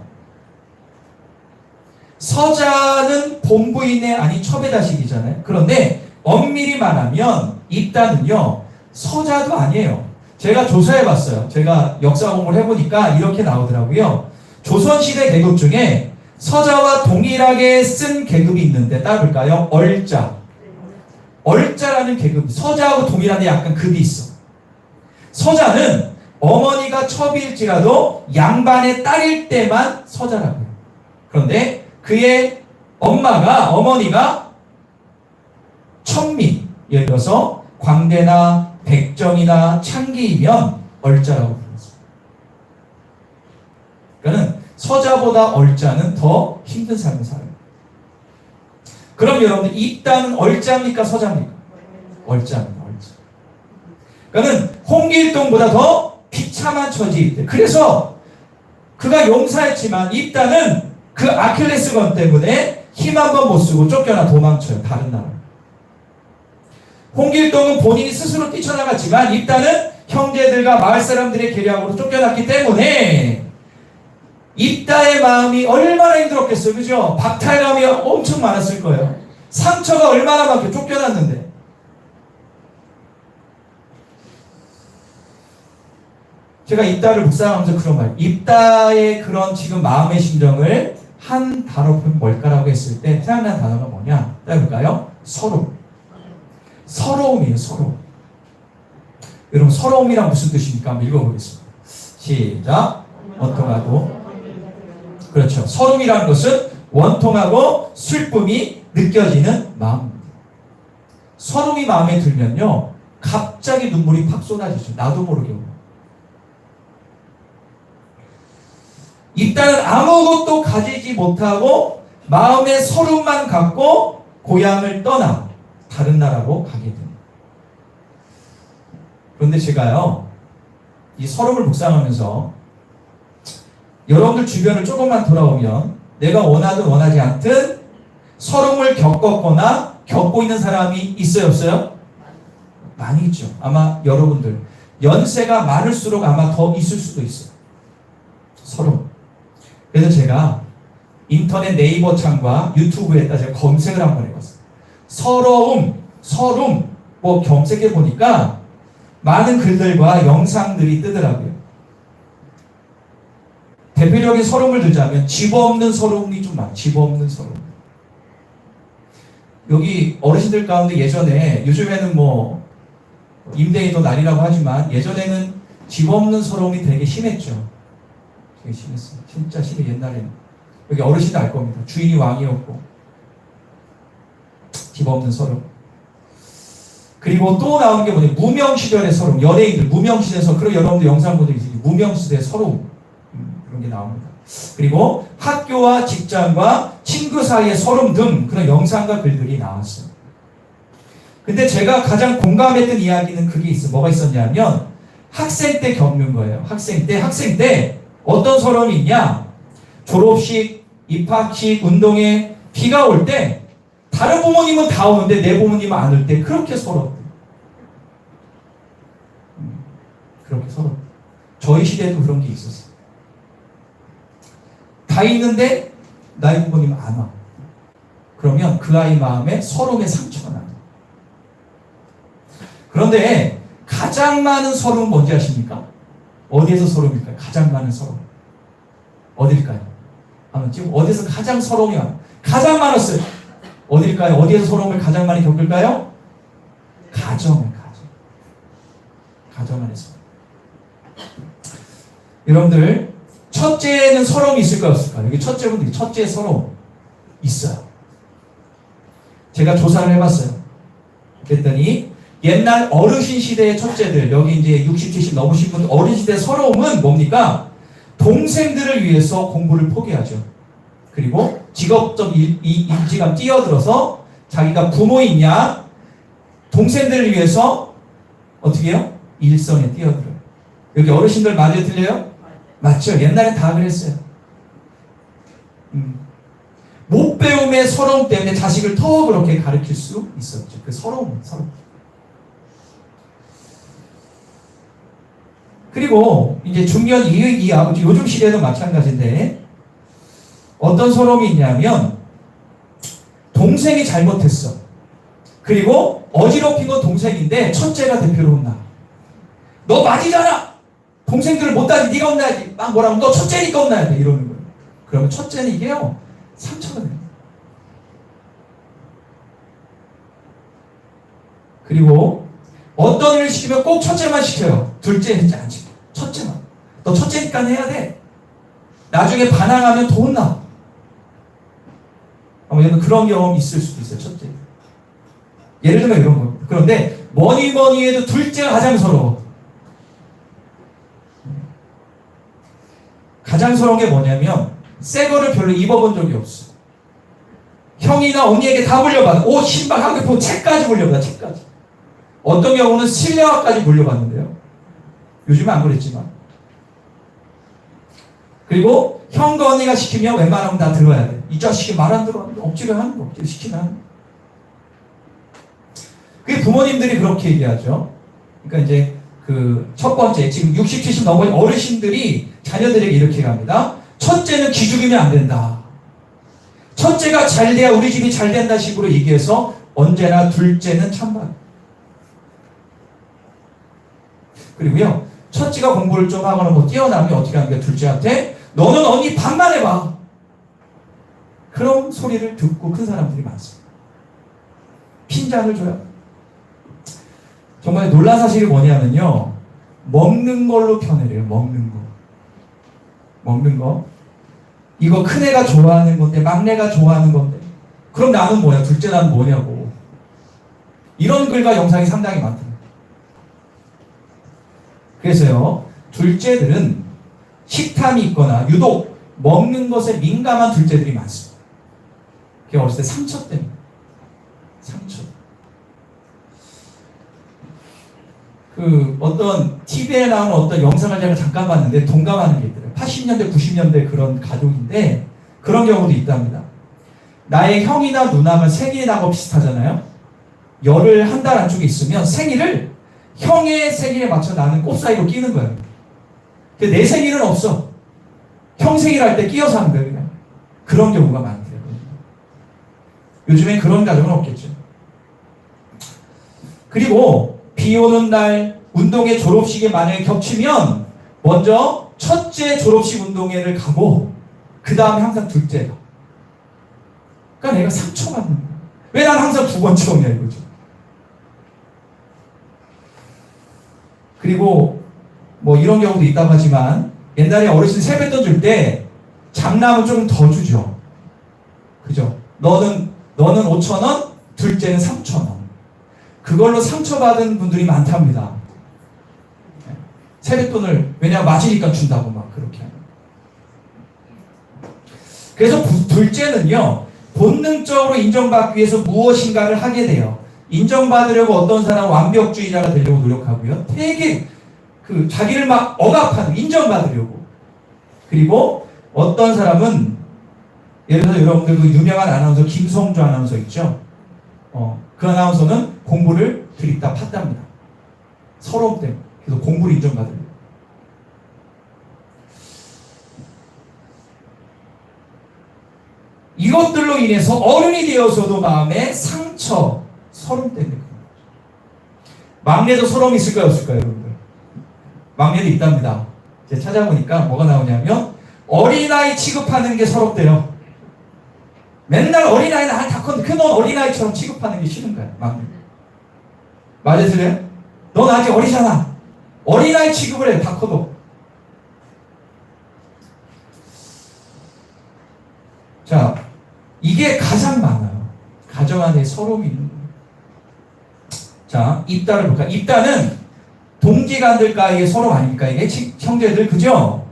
서자는 본부인의 아닌 첩의 자식이잖아요. 그런데 엄밀히 말하면 입다는요, 서자도 아니에요. 제가 조사해봤어요. 제가 역사 공부를 해보니까 이렇게 나오더라고요. 조선시대 계급 중에 서자와 동일하게 쓴 계급이 있는데 따볼까요? 얼자. 얼자라는 계급, 서자하고 동일한데 약간 급이 있어. 서자는 어머니가 첩일지라도 양반의 딸일 때만 서자라고요. 그런데 그의 어머니가 천민, 예를 들어서 광대나 백정이나 창기이면 얼자라고 불렀어요. 그러니까 서자보다 얼자는 더 힘든 삶을 살아요. 그럼 여러분들 입다는 얼자입니까? 서자입니까? 얼자입니다. 얼자. 그러니까 홍길동보다 더 비참한 처지일 때. 그래서 그가 용사했지만 입다는 그 아킬레스건 때문에 힘 한 번 못 쓰고 쫓겨나 도망쳐요. 다른 나라. 홍길동은 본인이 스스로 뛰쳐나갔지만 입다는 형제들과 마을 사람들의 계략으로 쫓겨났기 때문에 입다의 마음이 얼마나 힘들었겠어요. 그죠? 박탈감이 엄청 많았을 거예요. 상처가 얼마나 많게 쫓겨났는데. 제가 입다를 묵상하면서 그런 말, 입다의 그런 지금 마음의 심정을 한 단어 보면 뭘까라고 했을 때 생각나는 단어가 뭐냐? 따볼까요? 서러움. 서러움이에요. 서러움. 여러분 서러움이란 무슨 뜻입니까? 한번 읽어보겠습니다. 시작. 원통하고. 그렇죠. 서러움이라는 것은 원통하고 슬픔이 느껴지는 마음입니다. 서러움이 마음에 들면요, 갑자기 눈물이 팍 쏟아지죠. 나도 모르게. 입다는 아무것도 가지지 못하고 마음의 서름만 갖고 고향을 떠나 다른 나라로 가게 됩니다. 그런데 제가요, 이 서름을 묵상하면서 여러분들 주변을 조금만 돌아오면 내가 원하든 원하지 않든 서름을 겪었거나 겪고 있는 사람이 있어요, 없어요? 많이 있죠. 아마 여러분들 연세가 많을수록 아마 더 있을 수도 있어요. 서름. 그래서 제가 인터넷 네이버 창과 유튜브에다 제가 검색을 한번 해봤어요. 서름 뭐 검색해 보니까 많은 글들과 영상들이 뜨더라고요. 대표적인 서름을 들자면 집 없는 서름이 좀 많아요. 집 없는 서름. 여기 어르신들 가운데 예전에, 요즘에는 뭐 임대인도 난이라고 하지만 예전에는 집 없는 서름이 되게 심했죠. 되게 심했어요. 진짜 심해. 옛날에는 여기 어르신도 알 겁니다. 주인이 왕이었고 집 없는 서름. 그리고 또 나온 게 뭐냐, 무명시절의 서름. 연예인들 무명시대의 서름. 그리고 여러분들 영상 보도 있으니 무명시대의 서름, 그런 게 나옵니다. 그리고 학교와 직장과 친구 사이의 서름 등 그런 영상과 글들이 나왔어요. 근데 제가 가장 공감했던 이야기는 그게 있어요. 뭐가 있었냐면 학생 때 겪는 거예요. 학생 때 어떤 서름이 있냐? 졸업식, 입학식, 운동회, 비가 올 때 다른 부모님은 다 오는데 내 부모님은 안 올 때 그렇게 서럽대. 그렇게 서럽대. 저희 시대에도 그런 게 있었어요. 다 있는데 나의 부모님은 안 와. 그러면 그 아이 마음에 서름의 상처가 나요. 그런데 가장 많은 서름은 뭔지 아십니까? 어디에서 서름일까요? 가장 많은 서름. 어딜까요? 지금 어디서 가장 서러움이 많아요? 가장 많았어요. 어딜까요? 어디에서 서러움을 가장 많이 겪을까요? 가정 안에서. 여러분들, 첫째는 서러움이 있을까요? 없을까요? 여기 첫째분들이 첫째 서러움 있어요. 제가 조사를 해봤어요. 그랬더니 옛날 어르신 시대의 첫째들, 여기 이제 60, 70 넘으신 분들 어르신 시대의 서러움은 뭡니까? 동생들을 위해서 공부를 포기하죠. 그리고 직업적 일지감 뛰어들어서 자기가 부모이냐 동생들을 위해서 어떻게 해요? 일선에 뛰어들어요. 여기 어르신들 맞아요, 틀려요? 맞죠? 옛날엔 다 그랬어요. 못 배움의 서러움 때문에 자식을 더 그렇게 가르칠 수 있었죠. 그 서러움. 그리고 이제 중년 이하, 요즘 시대도 마찬가지인데 어떤 서러움이 있냐면 동생이 잘못했어. 그리고 어지럽힌 건 동생인데 첫째가 대표로 혼나. 너 맞이잖아. 동생들을 못 따지. 네가 혼나야지. 막 뭐라고 너 첫째니까 혼나야 돼. 이러는 거예요. 그러면 첫째는 이게요. 상처가 돼요. 그리고 어떤 일을 시키면 꼭 첫째만 시켜요. 둘째는 안 시켜. 첫째만. 너 첫째니까 해야 돼. 나중에 반항하면 더 혼나. 아무튼 그런 경험이 있을 수도 있어요. 첫째. 예를 들면 이런 겁니다. 그런데 뭐니 해도 둘째가 가장 서러워. 가장 서러운 게 뭐냐면 새 거를 별로 입어본 적이 없어. 형이나 언니에게 다 물려받아. 옷, 신발, 학교폰, 책까지 물려받아. 책까지. 어떤 경우는 실내화까지 물려받는데요. 요즘은 안 그랬지만. 그리고 형과 언니가 시키면 웬만하면 다 들어야 돼. 이 자식이 말 안 들어. 억지로 하는 거. 억지로 시키면 하는 거. 그게 부모님들이 그렇게 얘기하죠. 그러니까 이제 그 첫 번째, 지금 60, 70 넘은 어르신들이 자녀들에게 이렇게 합니다. 첫째는 기죽이면 안 된다. 첫째가 잘 돼야 우리 집이 잘 된다 식으로 얘기해서 언제나 둘째는 찬반. 그리고요, 첫째가 공부를 좀 하거나 뭐 뛰어나면 어떻게 하는 게 둘째한테 너는 언니 반만 해봐. 그런 소리를 듣고 큰 사람들이 많습니다. 핀잔을 줘요. 정말 놀란 사실이 뭐냐면요. 먹는 걸로 편애래요. 먹는 거. 이거 큰애가 좋아하는 건데 막내가 좋아하는 건데 그럼 나는 뭐야? 둘째 나는 뭐냐고. 이런 글과 영상이 상당히 많답니다. 그래서요. 둘째들은 식탐이 있거나 유독 먹는 것에 민감한 둘째들이 많습니다. 그게 어렸을 때 상처 때문에. 상처. 그 어떤 TV에 나오는 어떤 영상을 제가 잠깐 봤는데 동감하는 게 있더라고요. 80년대, 90년대 그런 가족인데 그런 경우도 있답니다. 나의 형이나 누나가 생일이 나고 비슷하잖아요. 열을 한 달 안쪽에 있으면 생일을 형의 생일에 맞춰 나는 꼽사이로 끼는 거예요. 근데 내 생일은 없어. 형 생일 할 때 끼어서 하는 거예요. 그냥. 그런 경우가 많대요. 요즘엔 그런 가정은 없겠죠. 그리고 비 오는 날 운동회 졸업식이 만약에 겹치면 먼저 첫째 졸업식 운동회를 가고 그 다음에 항상 둘째가. 그러니까 내가 상처받는 거야. 왜 난 항상 두 번째 오냐 이거죠. 그리고 뭐 이런 경우도 있다고 하지만 옛날에 어르신 세뱃돈 줄 때 장남은 좀 더 주죠. 그죠? 너는 5,000원, 둘째는 3,000원. 그걸로 상처받은 분들이 많답니다. 세뱃돈을 왜냐면 맞으니까 준다고 막 그렇게 하는. 그래서 둘째는요 본능적으로 인정받기 위해서 무엇인가를 하게 돼요. 인정받으려고 어떤 사람은 완벽주의자가 되려고 노력하고요. 되게 그 자기를 막 억압하는 인정받으려고. 그리고 어떤 사람은 예를 들어서 여러분들 그 유명한 아나운서 김성주 아나운서 있죠. 그 아나운서는 공부를 들이다 팠답니다. 서러움 때문에. 그래서 공부를 인정받으려고. 이것들로 인해서 어른이 되어서도 마음에 상처, 서러움 때문에. 막내도 서러움이 있을까요, 없을까요, 여러분들? 막내도 있답니다. 제가 찾아보니까 뭐가 나오냐면 어린아이 취급하는 게 서럽대요. 맨날 어린아이는 다 컸는데 넌 어린아이처럼 취급하는 게 싫은 거야, 막내. 맞아요, 틀려요? 넌 아직 어리잖아. 어린아이 취급을 해, 다 커도. 자, 이게 가장 많아요. 가정 안에 서러움이 있는 거예요. 자, 입다를 볼까요? 입다는 동지간들과의 서러움 아닙니까? 이게 형제들, 그죠?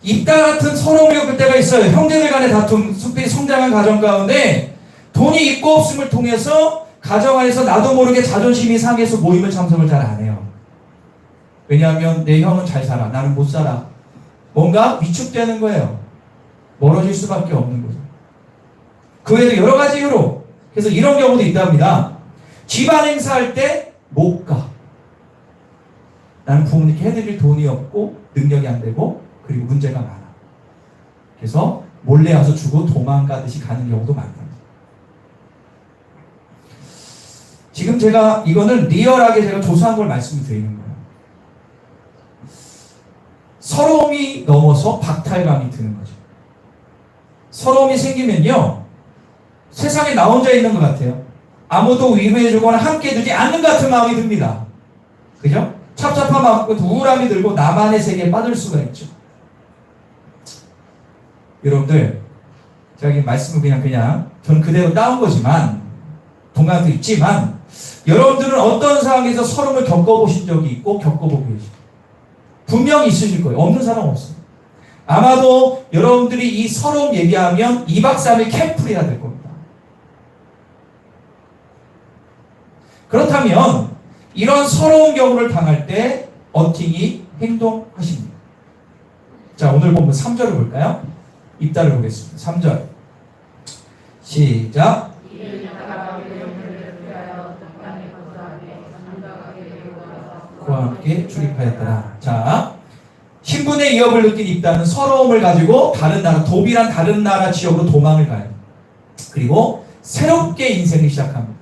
입다 같은 서러움을 겪을 때가 있어요. 형제들 간의 다툼, 숲이 성장한 가정 가운데 돈이 있고 없음을 통해서 가정 안에서 나도 모르게 자존심이 상해서 모임을 참석을 잘 안 해요. 왜냐하면 내 형은 잘 살아. 나는 못 살아. 뭔가 위축되는 거예요. 멀어질 수밖에 없는 거죠. 그 외에도 여러 가지 이유로. 그래서 이런 경우도 있답니다. 집안 행사할 때 못 가. 나는 부모님께 해드릴 돈이 없고 능력이 안 되고 그리고 문제가 많아. 그래서 몰래 와서 주고 도망가듯이 가는 경우도 많다. 지금 제가 이거는 리얼하게 제가 조사한 걸 말씀을 드리는 거예요. 서러움이 넘어서 박탈감이 드는 거죠. 서러움이 생기면요, 세상에 나 혼자 있는 것 같아요. 아무도 위로해주거나 함께 해주지 않는 것 같은 마음이 듭니다. 그죠? 찹찹한 마음과 우울함이 들고 나만의 세계에 빠질 수가 있죠. 여러분들, 제가 이 말씀을 그냥 저는 그대로 따온 거지만 동감도 있지만 여러분들은 어떤 상황에서 서름을 겪어보신 적이 있고 겪어보고 계시죠. 분명히 있으실 거예요. 없는 사람 없어요. 아마도 여러분들이 이 서러움 얘기하면 2박 3일 캠프를 해야 될 겁니다. 그렇다면 이런 서러운 경우를 당할 때 어팅이 행동하십니다. 자, 오늘 본문 3절을 볼까요? 입다를 보겠습니다. 3절 시작. 그와 함께 출입하였더라. 자, 신분의 위협을 느낀 입다는 서러움을 가지고 다른 나라, 도비란 다른 나라 지역으로 도망을 가요. 그리고 새롭게 인생을 시작합니다.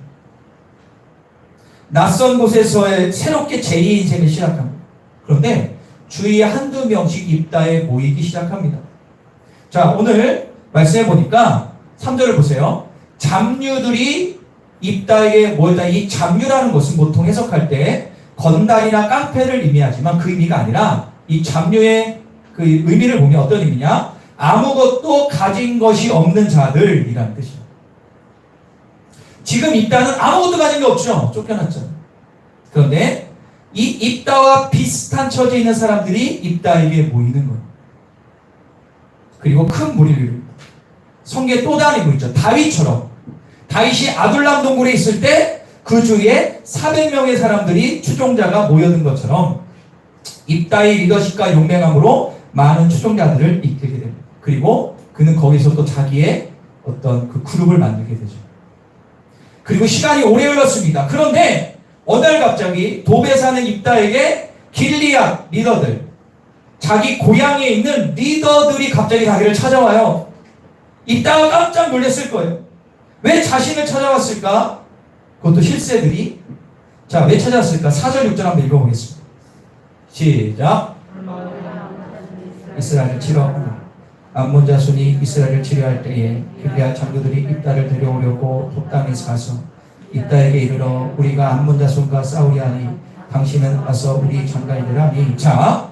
낯선 곳에서의 새롭게 제2의 인생을 시작합니다. 그런데 주위에 한두 명씩 입다에 모이기 시작합니다. 자, 오늘 말씀해 보니까 3절을 보세요. 잡류들이 입다에게 모였다. 이 잡류라는 것은 보통 해석할 때 건달이나 깡패를 의미하지만 그 의미가 아니라 이 잡류의 그 의미를 보면 어떤 의미냐? 아무것도 가진 것이 없는 자들이라는 뜻이에요. 지금 입다는 아무것도 가진 게 없죠. 쫓겨났죠. 그런데 이 입다와 비슷한 처지에 있는 사람들이 입다에게 모이는 거예요. 그리고 큰 무리를 이룹니다. 성경에 또 다른 인물 있죠. 다윗처럼. 다윗이 아둘람 동굴에 있을 때 그 주위에 400명의 사람들이 추종자가 모여든 것처럼 입다의 리더십과 용맹함으로 많은 추종자들을 이끌게 됩니다. 그리고 그는 거기서 또 자기의 어떤 그 그룹을 만들게 되죠. 그리고 시간이 오래 흘렀습니다. 그런데 어느 날 갑자기 도베 사는 입다에게 길리앗 리더들, 자기 고향에 있는 리더들이 갑자기 자기를 찾아와요. 입다가 깜짝 놀랐을 거예요. 왜 자신을 찾아왔을까? 그것도 실세들이. 자, 왜 찾아왔을까? 4절 6절 한번 읽어보겠습니다. 시작. 이스라엘을 치러하라. 암몬 자손이 이스라엘을 치료할 때에 길리앗 장교들이 입다를 데려오려고 독당에서 가서 입다에게 이르러 우리가 암몬 자손과 싸우려 하니 당신은 와서 우리 장관이라 하니. 자,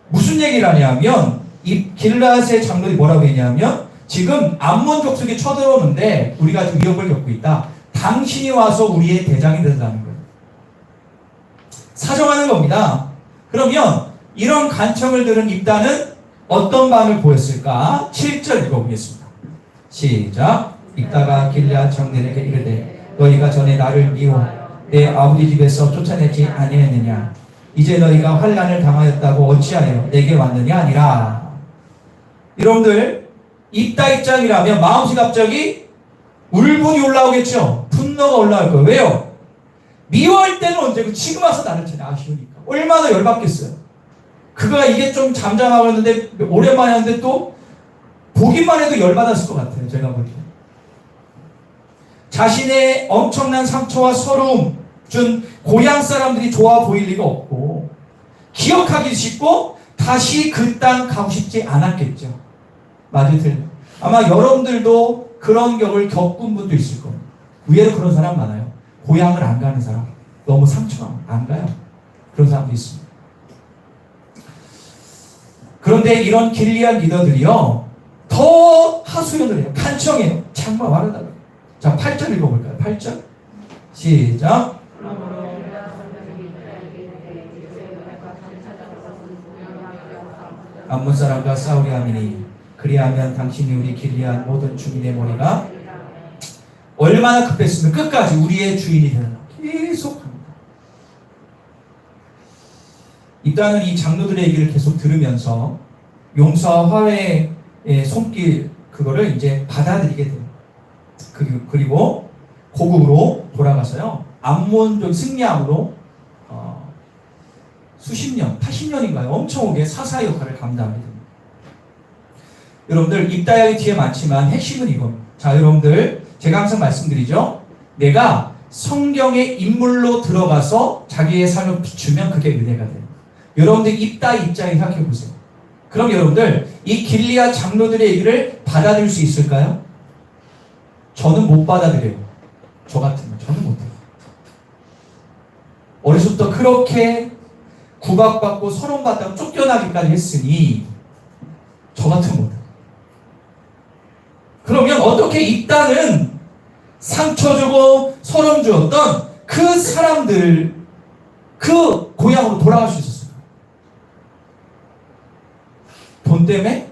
무슨 얘기를 하냐면 이 길리앗의 장로들이 뭐라고 했냐면 지금 암몬 족속이 쳐들어오는데 우리가 지금 위협을 겪고 있다. 당신이 와서 우리의 대장이 된다는 거예요. 사정하는 겁니다. 그러면 이런 간청을 들은 입다는 어떤 반응을 보였을까? 7절 읽어보겠습니다. 시작. 입다가 길리앗 장로들에게 이르되 너희가 전에 나를 미워 내 아버지 집에서 쫓아내지 아니했느냐? 이제 너희가 환난을 당하였다고 어찌하여 내게 왔느냐 아니라. 여러분들 입다 입장이라면 마음씨 갑자기 울분이 올라오겠죠. 분노가 올라올 거예요. 왜요? 미워할 때는 언제고 지금 와서 나를 찾아 아쉬우니까. 얼마나 열받겠어요. 그가 이게 좀 잠잠하고 있는데 오랜만에 하는데 또 보기만 해도 열받았을 것 같아요. 제가 보기에. 자신의 엄청난 상처와 서러움 준 고향 사람들이 좋아 보일 리가 없고 기억하기 쉽고 다시 그 땅 가고 싶지 않았겠죠. 맞을 텐데. 아마 여러분들도 그런 격을 겪은 분도 있을 겁니다. 의외로 그런 사람 많아요. 고향을 안 가는 사람. 너무 상처가 안 가요. 그런 사람도 있습니다. 그런데 이런 길리앗 리더들이요 더 하소연을 해요. 간청해요. 장마 와르다가. 자, 8절 읽어볼까요? 8절 시작. 암몬 사람과 싸우려 함이니 그리하면 당신이 우리 길리앗 모든 주민의 머리가 얼마나 급했으면 끝까지 우리의 주인이 되는 계속 합니다. 입다는 이 장로들의 얘기를 계속 들으면서 용서와 화해의 손길 그거를 이제 받아들이게 돼요. 그리고 고국으로 돌아가서요. 암몬족 승리함으로 수십 년, 80년인가요? 엄청 오게 사사의 역할을 감당하게 됩니다. 여러분들 입다의 뒤에 많지만 핵심은 이겁니다. 자, 여러분들 제가 항상 말씀드리죠. 내가 성경의 인물로 들어가서 자기의 삶을 비추면 그게 은혜가 돼요. 여러분들 입다 입장에 생각해 보세요. 그럼 여러분들 이 길리앗 장로들의 얘기를 받아들일 수 있을까요? 저는 못 받아들여요. 저 같으면 저는 못해요. 어렸을 때부터 그렇게 구박받고 서론받다가 쫓겨나기까지 했으니 저 같으면 못해요. 그러면 어떻게 입다는 상처 주고 서름 주었던 그 사람들 그 고향으로 돌아갈 수 있었어요? 돈 때문에?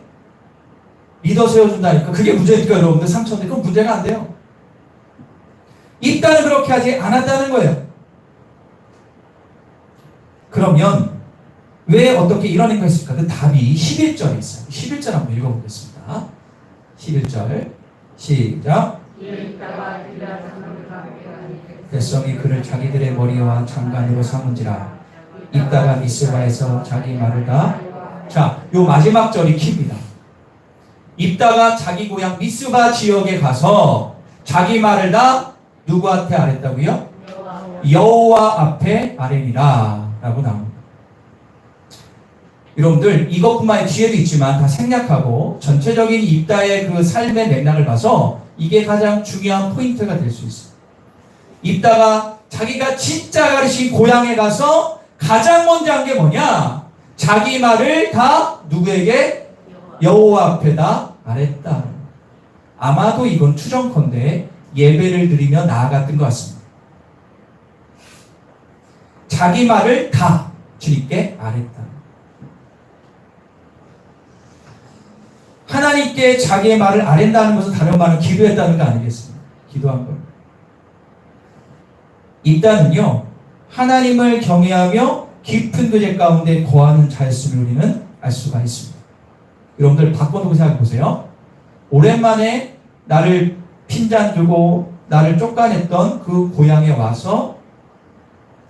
리더 세워준다니까 그게 문제니까 여러분들 상처인데 그건 문제가 안 돼요. 입다는 그렇게 하지 않았다는 거예요. 그러면 왜 어떻게 이런 행동을 했을까? 그 답이 11절에 있어요. 11절 한번 읽어보겠습니다. 11절 시작. 백성이 그를 자기들의 머리와 장관으로 삼은지라 입다가 미스바에서 자기 말을 다. 자, 요 마지막 절이 킵니다. 입다가 자기 고향 미스바 지역에 가서 자기 말을 다 누구한테 아랬다고요? 여호와 앞에 아뢰니라 라고 나옵니다. 여러분들 이것뿐만 뒤에도 있지만 다 생략하고 전체적인 입다의 그 삶의 맥락을 봐서 이게 가장 중요한 포인트가 될 수 있어요. 입다가 자기가 진짜 가르친 고향에 가서 가장 먼저 한 게 뭐냐? 자기 말을 다 누구에게? 여호와 앞에다 아랬다. 아마도 이건 추정컨대 예배를 드리며 나아갔던 것 같습니다. 자기 말을 다 주님께 아랬다. 하나님께 자기의 말을 아랜다는 것은 다른 말은 기도했다는 거 아니겠습니까? 기도한 걸. 입다는요, 하나님을 경외하며 깊은 그제 가운데 거하는 자였음을 우리는 알 수가 있습니다. 여러분들 바꿔놓고 생각해 보세요. 오랜만에 나를 핀잔 두고 나를 쫓아냈던 그 고향에 와서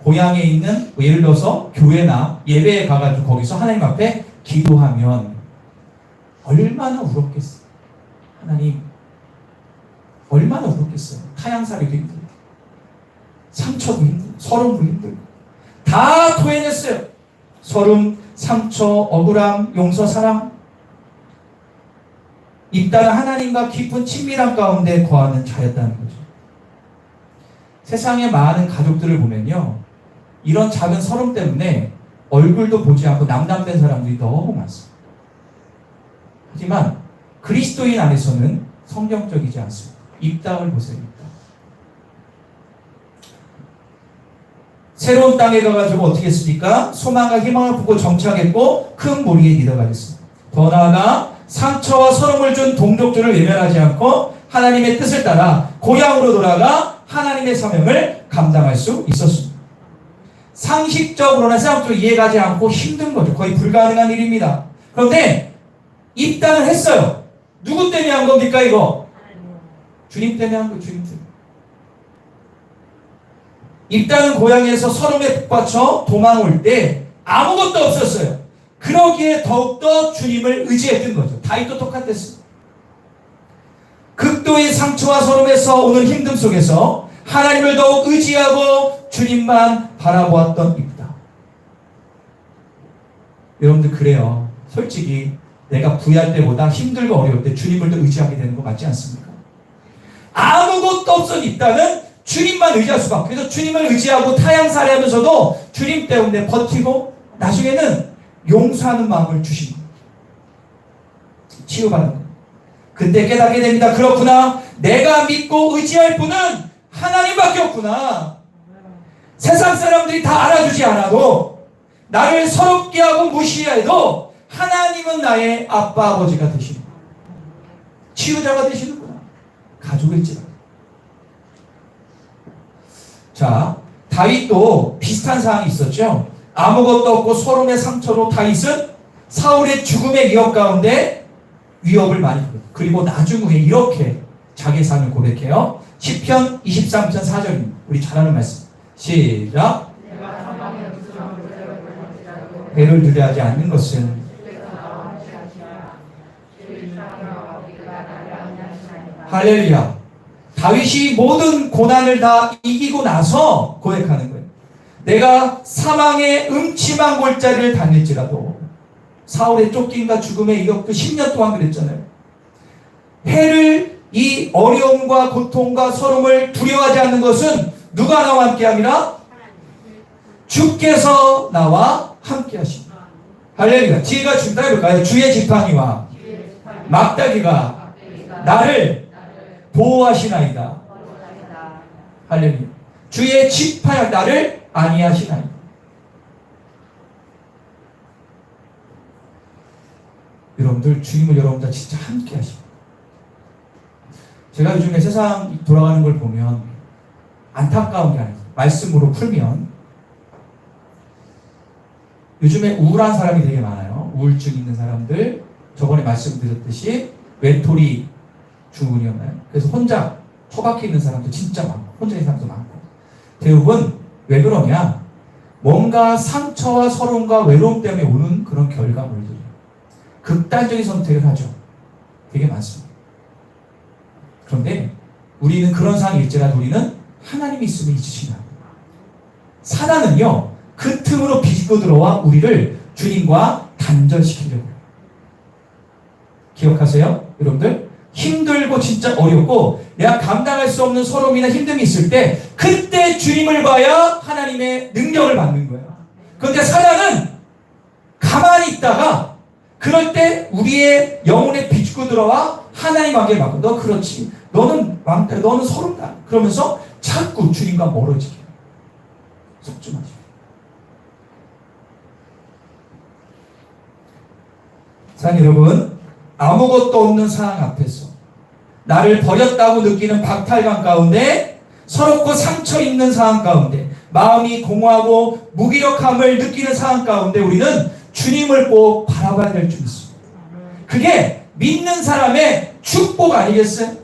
고향에 있는 예를 들어서 교회나 예배에 가가지고 거기서 하나님 앞에 기도하면 얼마나 울었겠어요. 하나님 얼마나 울었겠어요. 타향살이도 힘들고 상처도 힘들고 서름도 힘들고 다 토해냈어요. 서름, 상처, 억울함, 용서, 사랑. 입다는 하나님과 깊은 친밀함 가운데 거하는 자였다는 거죠. 세상의 많은 가족들을 보면요, 이런 작은 서름 때문에 얼굴도 보지 않고 남담된 사람들이 너무 많습니다. 하지만 그리스도인 안에서는 성경적이지 않습니다. 입다를 보세요. 입다. 새로운 땅에 가가지고 어떻게 했습니까? 소망과 희망을 보고 정착했고 큰 무리에 이뤄가겠습니다. 더 나아가 상처와 서름을 준 동족들을 외면하지 않고 하나님의 뜻을 따라 고향으로 돌아가 하나님의 사명을 감당할 수 있었습니다. 상식적으로나 생각적으로 이해가지 않고 힘든 거죠. 거의 불가능한 일입니다. 그런데 입단을 했어요. 누구 때문에 한 겁니까 이거? 주님 때문에 한 거예요. 주님 때문에. 입단은 고향에서 서름에 북받쳐 도망올 때 아무것도 없었어요. 그러기에 더욱더 주님을 의지했던 거죠. 다윗도 똑같았어요. 극도의 상처와 서름에서 오는 힘듦 속에서 하나님을 더욱 의지하고 주님만 바라보았던 입다. 여러분들 그래요. 솔직히 내가 부유할 때보다 힘들고 어려울 때 주님을 더 의지하게 되는 거 맞지 않습니까? 아무것도 없던 입다는 주님만 의지할 수밖에. 그래서 주님을 의지하고 타향살이하면서도 주님 때문에 버티고 나중에는 용서하는 마음을 주신 거예요. 치유받는 거예요. 그때 깨닫게 됩니다. 그렇구나. 내가 믿고 의지할 분은 하나님밖에 없구나. 세상 사람들이 다 알아주지 않아도 나를 서럽게 하고 무시해도 하나님은 나의 아빠 아버지가 되시는 거예요. 치유자가 되시는구나. 가족일지라도. 자, 다윗도 비슷한 상황이 있었죠. 아무것도 없고 소름의 상처로 다윗은 사울의 죽음의 위협 가운데 위협을 많이 받고, 그리고 나중 후에 이렇게 자기의 삶을 고백해요. 시편 23편 4절입니다. 우리 잘 아는 말씀. 시작. 배를 두려워하지 않는 것은 할렐루야. 다윗이 모든 고난을 다 이기고 나서 고백하는 거예요. 내가 사망의 음침한 골짜기를 다닐지라도, 사울의 쫓김과 죽음의 이역도 10년 동안 그랬잖아요. 해를, 이 어려움과 고통과 서름을 두려워하지 않는 것은 누가 나와 함께함이라? 주께서 나와 함께하십니다. 할렐루야. 지혜가 준다 해볼까요? 주의 지팡이와 막다기가 나를 보호하시나이다. 할렐루야. 주의 지팡이가 나를 안위하시나이다. 여러분들, 주님을 여러분들 진짜 함께 하십니다. 제가 요즘에 세상 돌아가는 걸 보면 안타까운 게 아니에요. 말씀으로 풀면 요즘에 우울한 사람이 되게 많아요. 우울증 있는 사람들, 저번에 말씀드렸듯이 외톨이 주문이었나요? 그래서 혼자 처박혀 있는 사람도 진짜 많고, 혼자 있는 사람도 많고. 대부분 왜 그러냐? 뭔가 상처와 서름과 외로움 때문에 오는 그런 결과물들이에요. 극단적인 선택을 하죠. 되게 많습니다. 그런데 우리는 그런 상황이 있지만 우리는 하나님이 있으면 잊으시나. 사단은요, 그 틈으로 비집고 들어와 우리를 주님과 단절시키려고 해요. 기억하세요? 여러분들? 힘들고 진짜 어렵고 내가 감당할 수 없는 서름이나 힘듦이 있을 때, 그때 주님을 봐야 하나님의 능력을 받는 거예요. 그런데 사단은 가만히 있다가 그럴 때 우리의 영혼에 비집고 들어와 하나님 관계를 막고, 너 그렇지, 너는 왕따, 너는 서름다, 그러면서 자꾸 주님과 멀어지게 해요. 속지 마시고. 사랑하는 여러분, 아무것도 없는 상황 앞에서 나를 버렸다고 느끼는 박탈감 가운데, 서럽고 상처 있는 상황 가운데, 마음이 공허하고 무기력함을 느끼는 상황 가운데 우리는 주님을 꼭 바라봐야 될 줄 있습니다. 그게 믿는 사람의 축복 아니겠어요?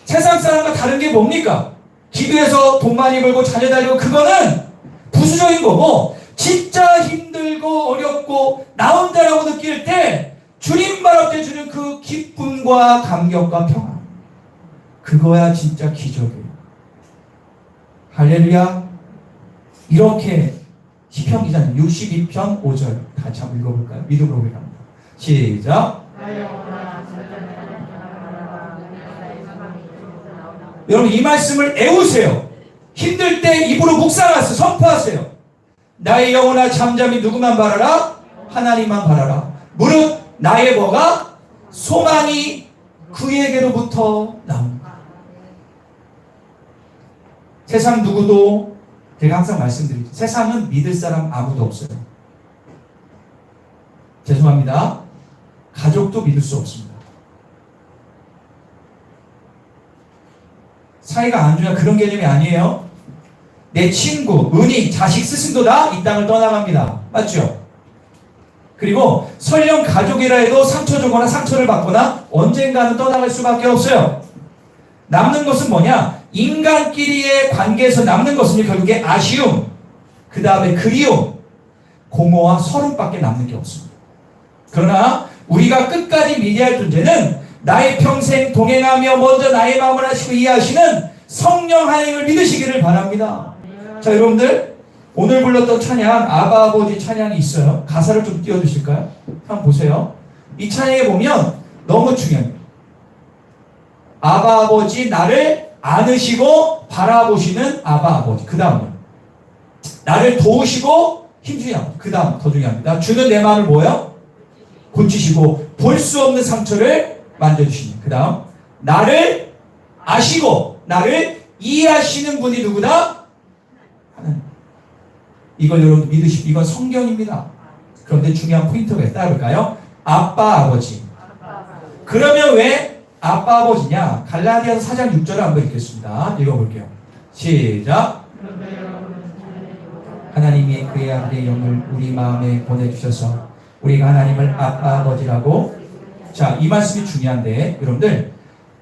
세상 사람과 다른 게 뭡니까? 기도해서 돈 많이 벌고 자녀 달리고, 그거는 부수적인 거고, 진짜 힘들고 어렵고 나 혼자라고 느낄 때 주님 발 앞에 주는 그 기쁨과 감격과 평안, 그거야 진짜 기적이에요. 할렐루야. 이렇게 시편 기자는 62편 5절 같이 한번 읽어볼까요? 믿음으로 고백합니다. 시작. 여러분, 이 말씀을 애우세요. 힘들 때 입으로 묵상하세요. 선포하세요. 나의 영혼아 잠잠히 누구만 바라라? 하나님만 바라라. 무릇 나의 뭐가? 소망이 그에게로부터 나옵니다. 세상 누구도, 제가 항상 말씀드리죠. 세상은 믿을 사람 아무도 없어요. 죄송합니다. 가족도 믿을 수 없습니다. 사이가 안 좋냐 그런 개념이 아니에요. 내 친구, 은희, 자식, 스승도 다 이 땅을 떠나갑니다. 맞죠? 그리고 설령 가족이라 해도 상처 주거나 상처를 받거나 언젠가는 떠나갈 수밖에 없어요. 남는 것은 뭐냐? 인간끼리의 관계에서 남는 것은 결국에 아쉬움, 그 다음에 그리움, 공허와 서름밖에 남는 게 없습니다. 그러나 우리가 끝까지 믿어야 할 존재는 나의 평생 동행하며 먼저 나의 마음을 하시고 이해하시는 성령 하나님을 믿으시기를 바랍니다. 자, 여러분들, 오늘 불렀던 찬양, 아바 아버지 찬양이 있어요. 가사를 좀 띄워주실까요? 한번 보세요. 이 찬양에 보면 너무 중요해요. 아바 아버지, 나를 안으시고 바라보시는 아바 아버지. 그 다음에 나를 도우시고 힘주는 아버지. 그 다음 더 중요합니다. 주는 내 마음을 뭐예요? 고치시고 볼 수 없는 상처를 만져주시는. 그 다음 나를 아시고 나를 이해하시는 분이 누구다? 하나님. 이걸 여러분 믿으시고, 이건 성경입니다. 그런데 중요한 포인트가 따를까요? 아빠 아버지. 그러면 왜 아빠 아버지냐? 갈라디아서 4장 6절을 한번 읽겠습니다. 읽어볼게요. 시작. 하나님이 그의 아들의 영을 우리 마음에 보내주셔서 우리가 하나님을 아빠 아버지라고. 자, 이 말씀이 중요한데 여러분들,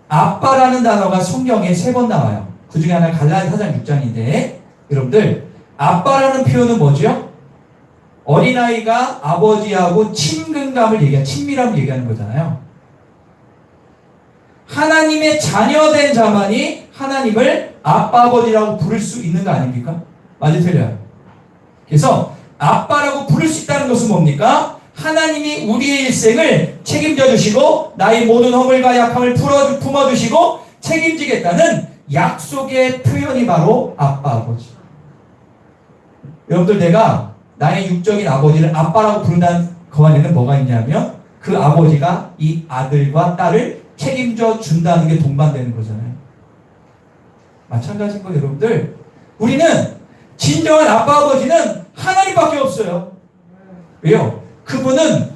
아빠라는 단어가 성경에 3번 나와요. 그 중에 하나가 갈라디아 4장 6장인데 여러분들, 아빠라는 표현은 뭐죠? 어린아이가 아버지하고 친근감을 얘기하는, 친밀함을 얘기하는 거잖아요. 하나님의 자녀된 자만이 하나님을 아빠 아버지라고 부를 수 있는 거 아닙니까? 맞아요, 틀려요? 그래서 아빠라고 부를 수 있다는 것은 뭡니까? 하나님이 우리의 일생을 책임져 주시고 나의 모든 허물과 약함을 품어주시고 책임지겠다는 약속의 표현이 바로 아빠 아버지. 여러분들, 내가 나의 육적인 아버지를 아빠라고 부른다는 그 안에는 뭐가 있냐면 그 아버지가 이 아들과 딸을 책임져 준다는 게 동반되는 거잖아요. 마찬가지인 거예요. 여러분들, 우리는 진정한 아빠 아버지는 하나님밖에 없어요. 왜요? 그분은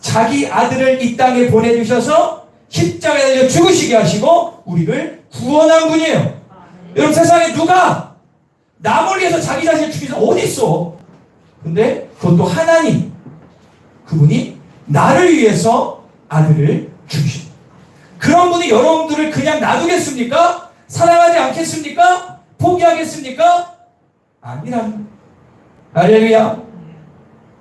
자기 아들을 이 땅에 보내주셔서 십자가에 달려 죽으시게 하시고 우리를 구원한 분이에요. 여러분, 세상에 누가 남을 위해서 자기 자신을 죽이서 어디 있어? 근데 그것도 하나님, 그분이 나를 위해서 아들을 죽이십니다. 그런 분이 여러분들을 그냥 놔두겠습니까? 사랑하지 않겠습니까? 포기하겠습니까? 아니라는. 할렐루야.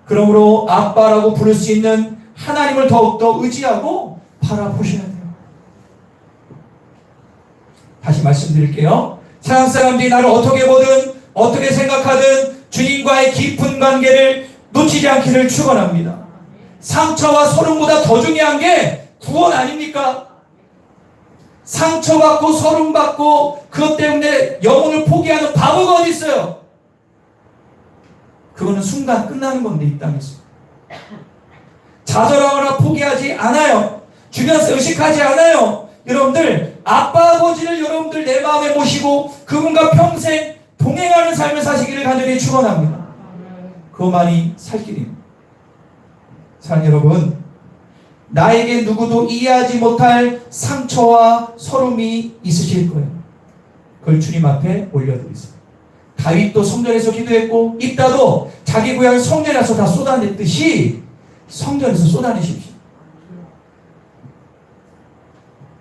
그러므로 아빠라고 부를 수 있는 하나님을 더욱더 의지하고 바라보셔야 돼요. 다시 말씀드릴게요. 세상 사람들이 나를 어떻게 보든 어떻게 생각하든 주님과의 깊은 관계를 놓치지 않기를 축원합니다. 상처와 소름보다 더 중요한 게 구원 아닙니까? 상처받고 소름받고 그것 때문에 영혼을 포기하는 바보가 어디 있어요? 그거는 순간 끝나는 건데, 이 땅에서. 좌절하거나 포기하지 않아요. 주변에서 의식하지 않아요. 여러분들, 아빠 아버지를 여러분들 내 마음에 모시고 그분과 평생 동행하는 삶을 사시기를 간절히 축원합니다. 그것만이 살 길입니다. 사랑하는 여러분, 나에게 누구도 이해하지 못할 상처와 서름이 있으실 거예요. 그걸 주님 앞에 올려드리세요. 다윗도 성전에서 기도했고 입다도 자기 고향 성전에서 다 쏟아냈듯이 성전에서 쏟아내십시오.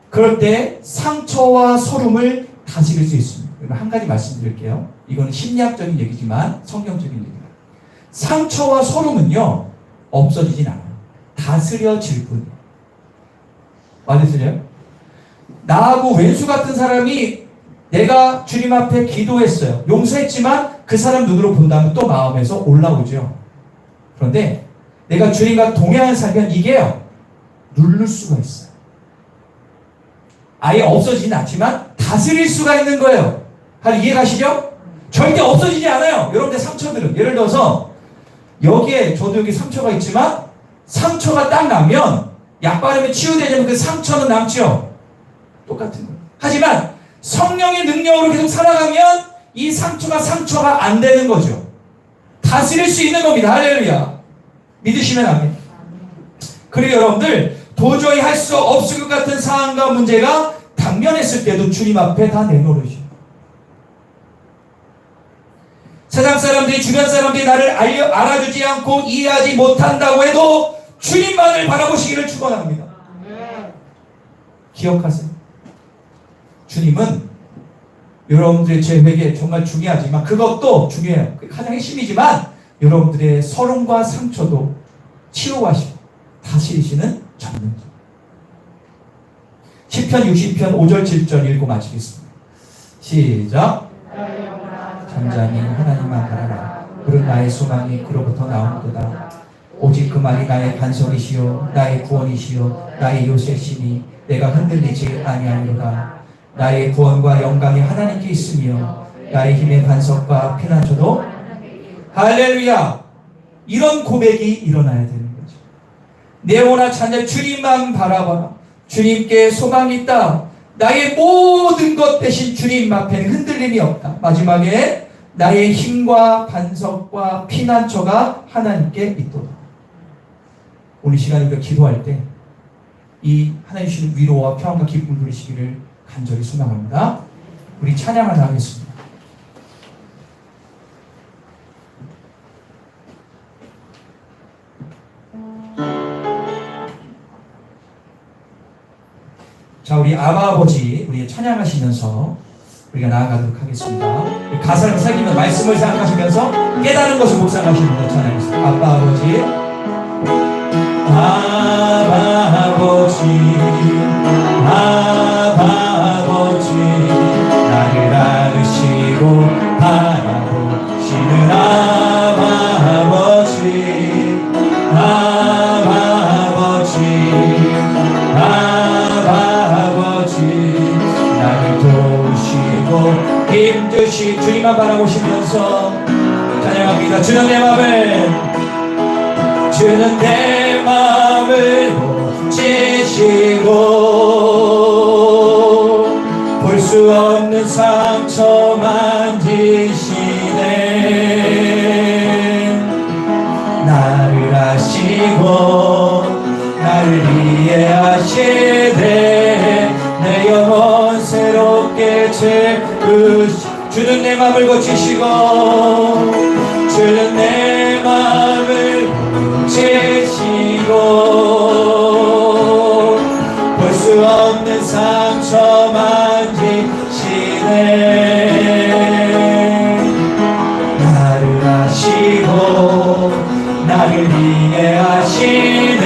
그럴 때 상처와 서름을 다스릴 수 있습니다. 한 가지 말씀드릴게요. 이거는 심리학적인 얘기지만 성경적인 얘기입니다. 상처와 서름은요, 없어지진 않아요. 다스려질 뿐이에요. 맞으세요? 나하고 왼수 같은 사람이 내가 주님 앞에 기도했어요. 용서했지만 그 사람 눈으로 본다면 또 마음에서 올라오죠. 그런데 내가 주님과 동행하는 살면 이게요, 누를 수가 있어요. 아예 없어지진 않지만 다스릴 수가 있는 거예요. 이해가시죠? 절대 없어지지 않아요. 여러분들 상처들은. 예를 들어서 여기에, 저도 여기 상처가 있지만 상처가 딱 나면 약 바르면 치유되려면 그 상처는 남죠. 똑같은 거예요. 하지만 성령의 능력으로 계속 살아가면 이 상처가 안 되는 거죠. 다스릴 수 있는 겁니다. 할렐루야. 믿으시면 아멘. 그리고 여러분들, 도저히 할 수 없을 것 같은 상황과 문제가 당면했을 때도 주님 앞에 다 내놓으시죠. 세상 사람들이, 주변 사람들이 나를 알아주지 않고 이해하지 못한다고 해도 주님만을 바라보시기를 축원합니다. 기억하세요. 주님은 여러분들의 죄회개 정말 중요하지만, 그것도 중요해요. 가장 핵심이지만 여러분들의 서름과 상처도 치유하시고 다스리시는 전능자. 시편 60편 5절 7절 읽고 마치겠습니다. 시작. 잠잠히 하나님만 바라라. 그는 나의 소망이 그로부터 나오는도다. 오직 그 말이 나의 간섭이시요 나의 구원이시요 나의 요새시니 내가 흔들리지 아니하리로다. 나의 구원과 영광이 하나님께 있으며 나의 힘의 반석과 피난처도. 할렐루야. 이런 고백이 일어나야 되는 거죠. 내 영혼아 찬양, 주님만 바라봐라. 주님께 소망이 있다. 나의 모든 것 대신 주님 앞에는 흔들림이 없다. 마지막에 나의 힘과 반석과 피난처가 하나님께 있도다. 오늘 시간에 우리가 기도할 때 이 하나님 주시는 위로와 평안과 기쁨을 누리시기를 간절히 소망합니다. 우리 찬양을 하겠습니다. 자, 우리 아바 아버지 우리 찬양하시면서 우리가 나아가도록 하겠습니다. 가사를 새기면서 말씀을 생각하시면서 깨달은 것을 묵상하시면서 찬양하겠습니다. 아빠 아버지, 아바 아버지, 아바 아버지, 나를 안으시고 바라보시는 아바 아버지, 아바 아버지, 아바 아버지, 나를 도우시고 힘주시 주님만 바라보시면서 찬양합니다. 주는 내 맘을, 주는 내 맘을 찢으시고 볼 수 없는 상처 만지시네. 나를 아시고 나를 이해하시네. 내 영혼 새롭게 채우시. 주는 내 맘을 고치시고 주는 내 맘을 고치시고 볼 수 없는 상처 만지시네. 나를 아시고 나를 이해하시네.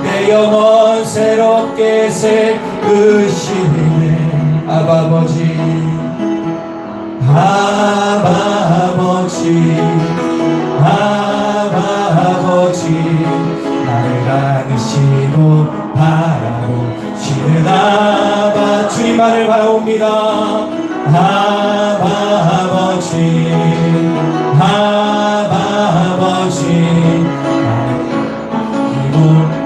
내 영혼 새롭게 세우시네. 아바 아버지, 아바 아버지, 아바 아버지, 나를 안으시고 바라보시는 아바. 주님만을 바라봅니다. 아바 아버지, 아바 아버지, 나를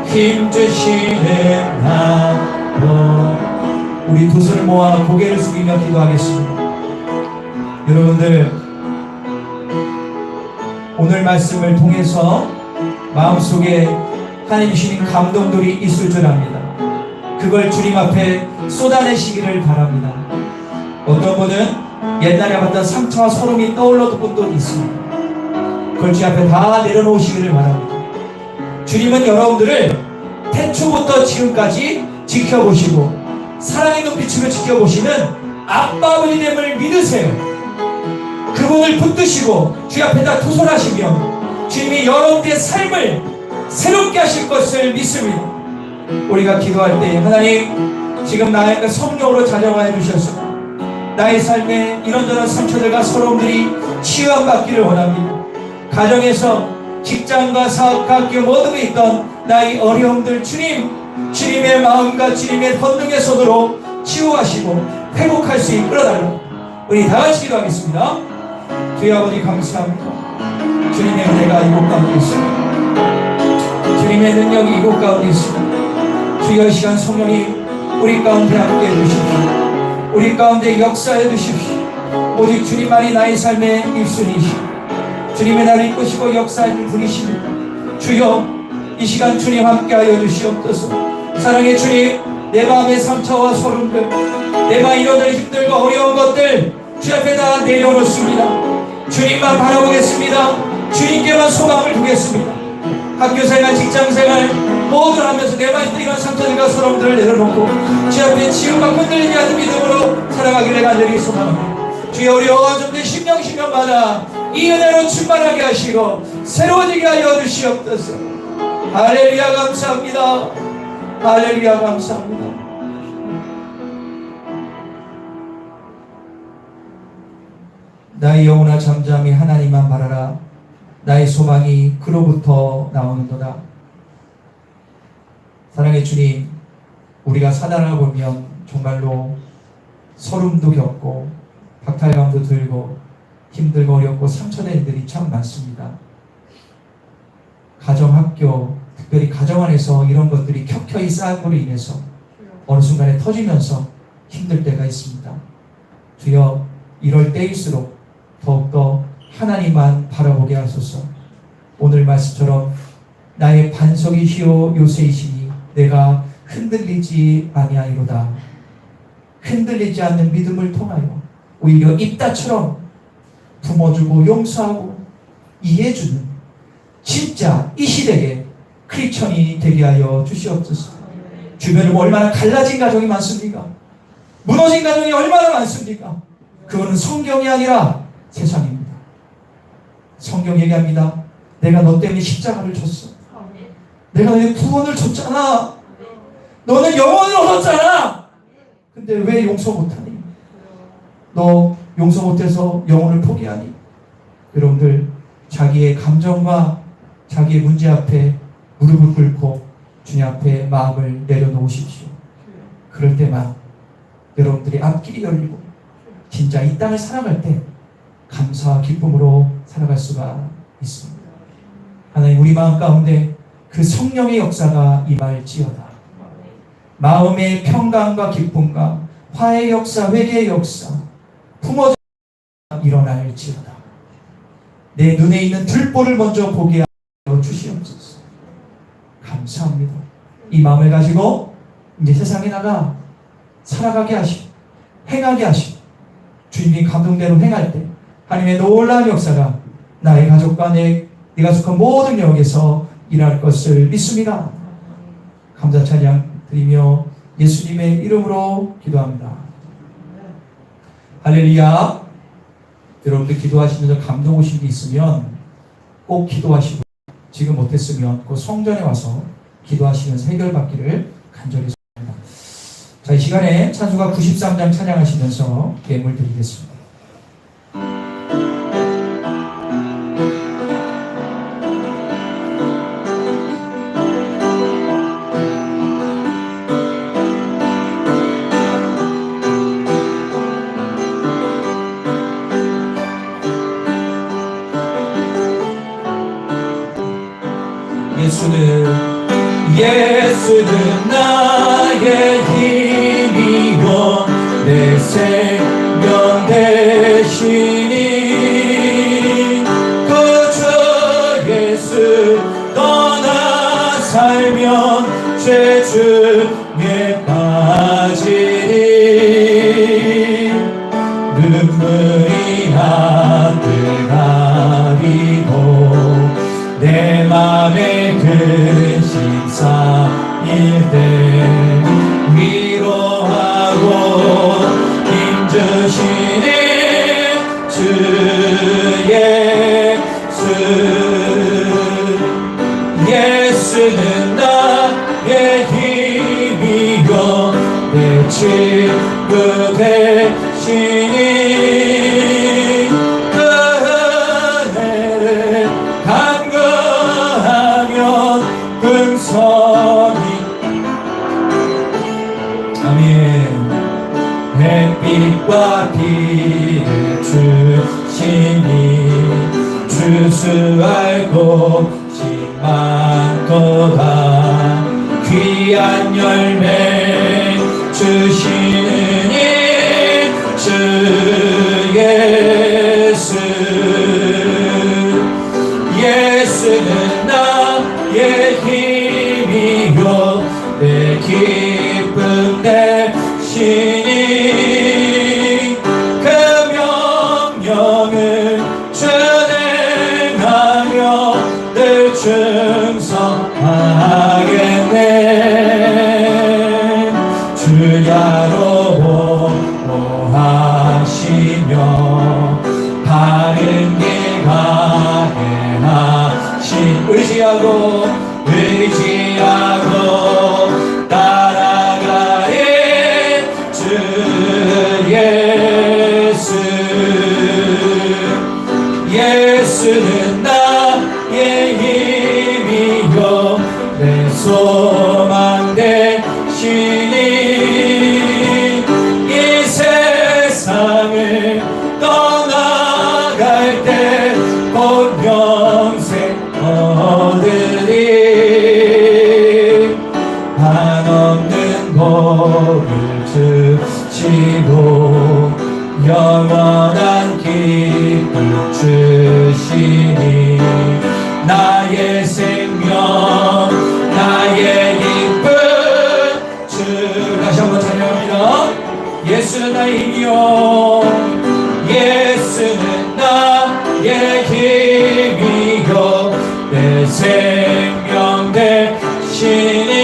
힘주시는 아버. 우리 두 손을 모아 고개를 숙이며 기도하겠습니다. 여러분들, 오늘 말씀을 통해서 마음속에 하나님 주신 감동들이 있을 줄 압니다. 그걸 주님 앞에 쏟아내시기를 바랍니다. 어떤 분은 옛날에 받던 상처와 소름이 떠올랐던 분도 있습니다. 그걸 주님 앞에 다 내려놓으시기를 바랍니다. 주님은 여러분들을 태초부터 지금까지 지켜보시고 사랑의 눈빛으로 지켜보시는 아빠 아버지됨을 믿으세요. 그분을 붙드시고 주 앞에다 투솔하시며 주님이 여러분들의 삶을 새롭게 하실 것을 믿습니다. 우리가 기도할 때 하나님, 지금 나의 성령으로 자정하여 주셔서 나의 삶에 이런저런 상처들과 서러움들이 치유받기를 원합니다. 가정에서 직장과 사업과 학교 모두에 있던 나의 어려움들 주님의 마음과 주님의 권능의 손으로 치유하시고 회복할 수 있게 끌어달라고 우리 다 같이 기도하겠습니다. 주여 아버지 감사합니다. 주님의 은혜가 이곳 가운데 있습니다. 주님의 능력이 이곳 가운데 있습니다. 주여 이 시간 성령님 우리 가운데 함께 해주십시오. 우리 가운데 역사해 주십시오. 오직 주님만이 나의 삶의 입순이시오. 주님의 나를 이끄시고 역사하는 분이십니다. 주여 이 시간 주님 함께하여 주시옵소서. 사랑의 주님, 내 마음의 상처와 소름들, 내 마음 이뤄낼 힘들고 어려운 것들 주 앞에 다 내려놓습니다. 주님만 바라보겠습니다. 주님께만 소망을 두겠습니다. 학교생활, 직장생활 모두 하면서 내 마음에 이런 상처들과 소름들을 내려놓고 주 앞에 지음받고 흔들리지 않는 믿음으로 살아가기를 간절히 소망합니다. 주여 우리 어둠들 심령마다 이 은혜로 충만하게 하시고 새로워지게 하여 주시옵소서. 할렐루야 감사합니다. 할렐루야 감사합니다. 나의 영혼아 잠잠히 하나님만 바라라. 나의 소망이 그로부터 나오는도다. 사랑의 주님, 우리가 살아나 보면 정말로 서름도 겪고 박탈감도 들고 힘들고 어렵고 상처된 일들이 참 많습니다. 가정, 학교, 특별히 가정 안에서 이런 것들이 켜켜이 쌓임으로 인해서 어느 순간에 터지면서 힘들 때가 있습니다. 주여, 이럴 때일수록 더욱더 하나님만 바라보게 하소서. 오늘 말씀처럼 나의 반석이시오 요새이시니 내가 흔들리지 아니하리로다. 흔들리지 않는 믿음을 통하여 오히려 입다처럼 품어주고 용서하고 이해해주는 진짜 이 시대의 크리스천이 되게 하여 주시옵소서. 주변에 얼마나 갈라진 가정이 많습니까? 무너진 가정이 얼마나 많습니까? 그거는 성경이 아니라 세상입니다. 성경 얘기합니다. 내가 너 때문에 십자가를 줬어. 내가 너의 구원을 줬잖아. 너는 영원을 얻었잖아. 근데 왜 용서 못하니? 너 용서 못해서 영혼을 포기하니? 여러분들, 자기의 감정과 자기의 문제 앞에 무릎을 꿇고 주님 앞에 마음을 내려놓으십시오. 그럴 때만 여러분들의 앞길이 열리고 진짜 이 땅을 살아갈 때 감사와 기쁨으로 살아갈 수가 있습니다. 하나님, 우리 마음 가운데 그 성령의 역사가 임할지어다. 마음의 평강과 기쁨과 화해의 역사, 회개의 역사, 품어져 일어날지어다. 내 눈에 있는 들보를 먼저 보게 하여 주시옵소서. 감사합니다. 이 마음을 가지고 이제 세상에 나가 살아가게 하시고 행하게 하시고 주님이 감동대로 행할 때 하나님의 놀라운 역사가 나의 가족과 내가 속한 모든 영역에서 일어날 것을 믿습니다. 감사 찬양 드리며 예수님의 이름으로 기도합니다. 할렐루야. 여러분들 기도하시면서 감동 오신 게 있으면 꼭 기도하시고, 지금 못했으면 그 성전에 와서 기도하시면서 해결받기를 간절히 소원합니다. 자, 이 시간에 찬송가 93장 찬양하시면서 예물 드리겠습니다. 예수는 나의 힘이요 내 생명 되시니 그 주 예수 떠나 살면 죄 중에 빠지니 눈물이 하늘 가리고 내 맘에 근심 쌓일 때 위로하고 힘주시니 주 예수. 예수는 나의 힘이요 내 친구 되시니 그 은혜를 간구하면 금성이 아멘. 햇빛과 비를 주시니 주수 알고 많도다. 귀한 열매 주시느니 주 예수. 예수는 나의 힘이요 내 기쁨 되시니 그 명령을 준행하며 늘 충성하겠네. 주야로 보호하시며 바른 길 가게 하신 의지하고 따라가리 주 예수. 예수는 나의 힘이요 내 소망 되시니 이 세상을 떠나갈 때 곧 영생 얻으리. 한없는 복을 주시고 영원한 기쁨 주시니 나의 생명 나의 기쁨 주. 다시 한번 찬양합니다. 예수는 나의 힘이요 예수는 나의 힘이요 내 생명 되시니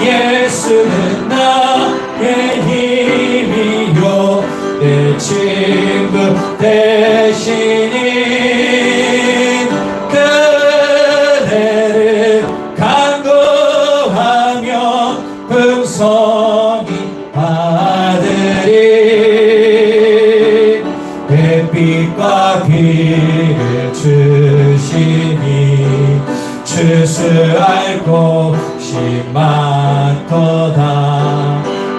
예수는 나의 힘이요 내 친구 대신인 그대를 간구하며 풍성히 받으리 햇빛과 비를 주시니 추수할 곳이 많도다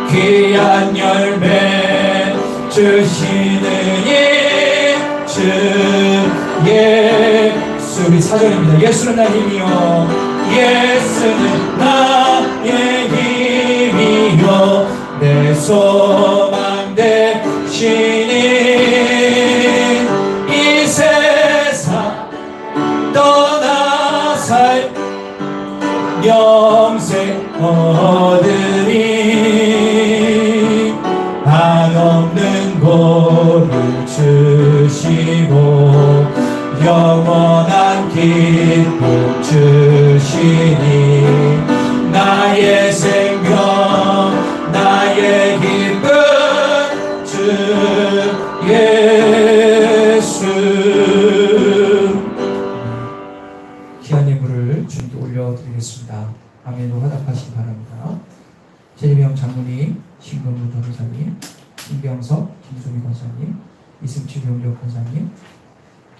귀한 열매 주시는 주 예수 우리 사절입니다. 예수는 나의 힘이요 예수는 나의 힘이요 내 소망 되시니 이 세상 떠나 살 영생 얻으리 한없는 보를 주시고 영원한 기쁨 주시니 나의 생명 나의 기쁨 주 예수 귀한 예물을 주님께 올려드리겠습니다. 아멘으로 화답하시기 바랍니다. 제재명 장로님, 신건무 변호사님, 김병석, 김소미 권사님, 이승치 용역 권사님,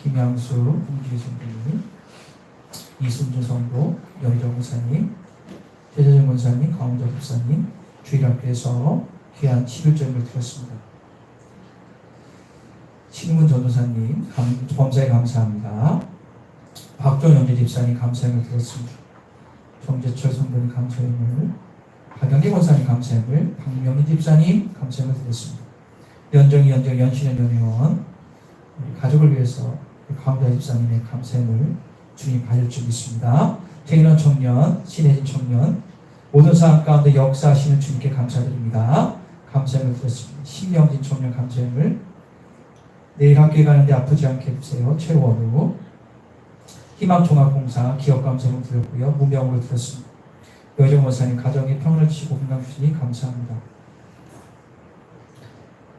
김양수 홍지희 선생님, 이순주 성도, 여의정 권사님, 제재정 권사님, 강원자 목사님, 주일학교에서 귀한 11점을 드렸습니다. 신문 전도사님, 범사에 감사합니다. 박종영재 집사님 감사함을 드렸습니다. 정재철 성도님 감사함을, 박영기 권사님 감사함을, 박명희 집사님 감사함을 드렸습니다. 연정희 연신현 연회원 우리 가족을 위해서 강원자 집사님의 감사함을 주님 받을 줄 믿습니다. 최인원 청년, 신혜진 청년 모든 상황 가운데 역사하시는 주님께 감사드립니다. 감사함을 드렸습니다. 신명진 청년 감사함을 내일 학교에 가는데 아프지 않게 해주세요. 최원우 희망종합공사 기업감사를 드렸고요. 무명으로 드렸습니다. 여정 원사님 가정에 평안을 주시고 건강 주시니 감사합니다.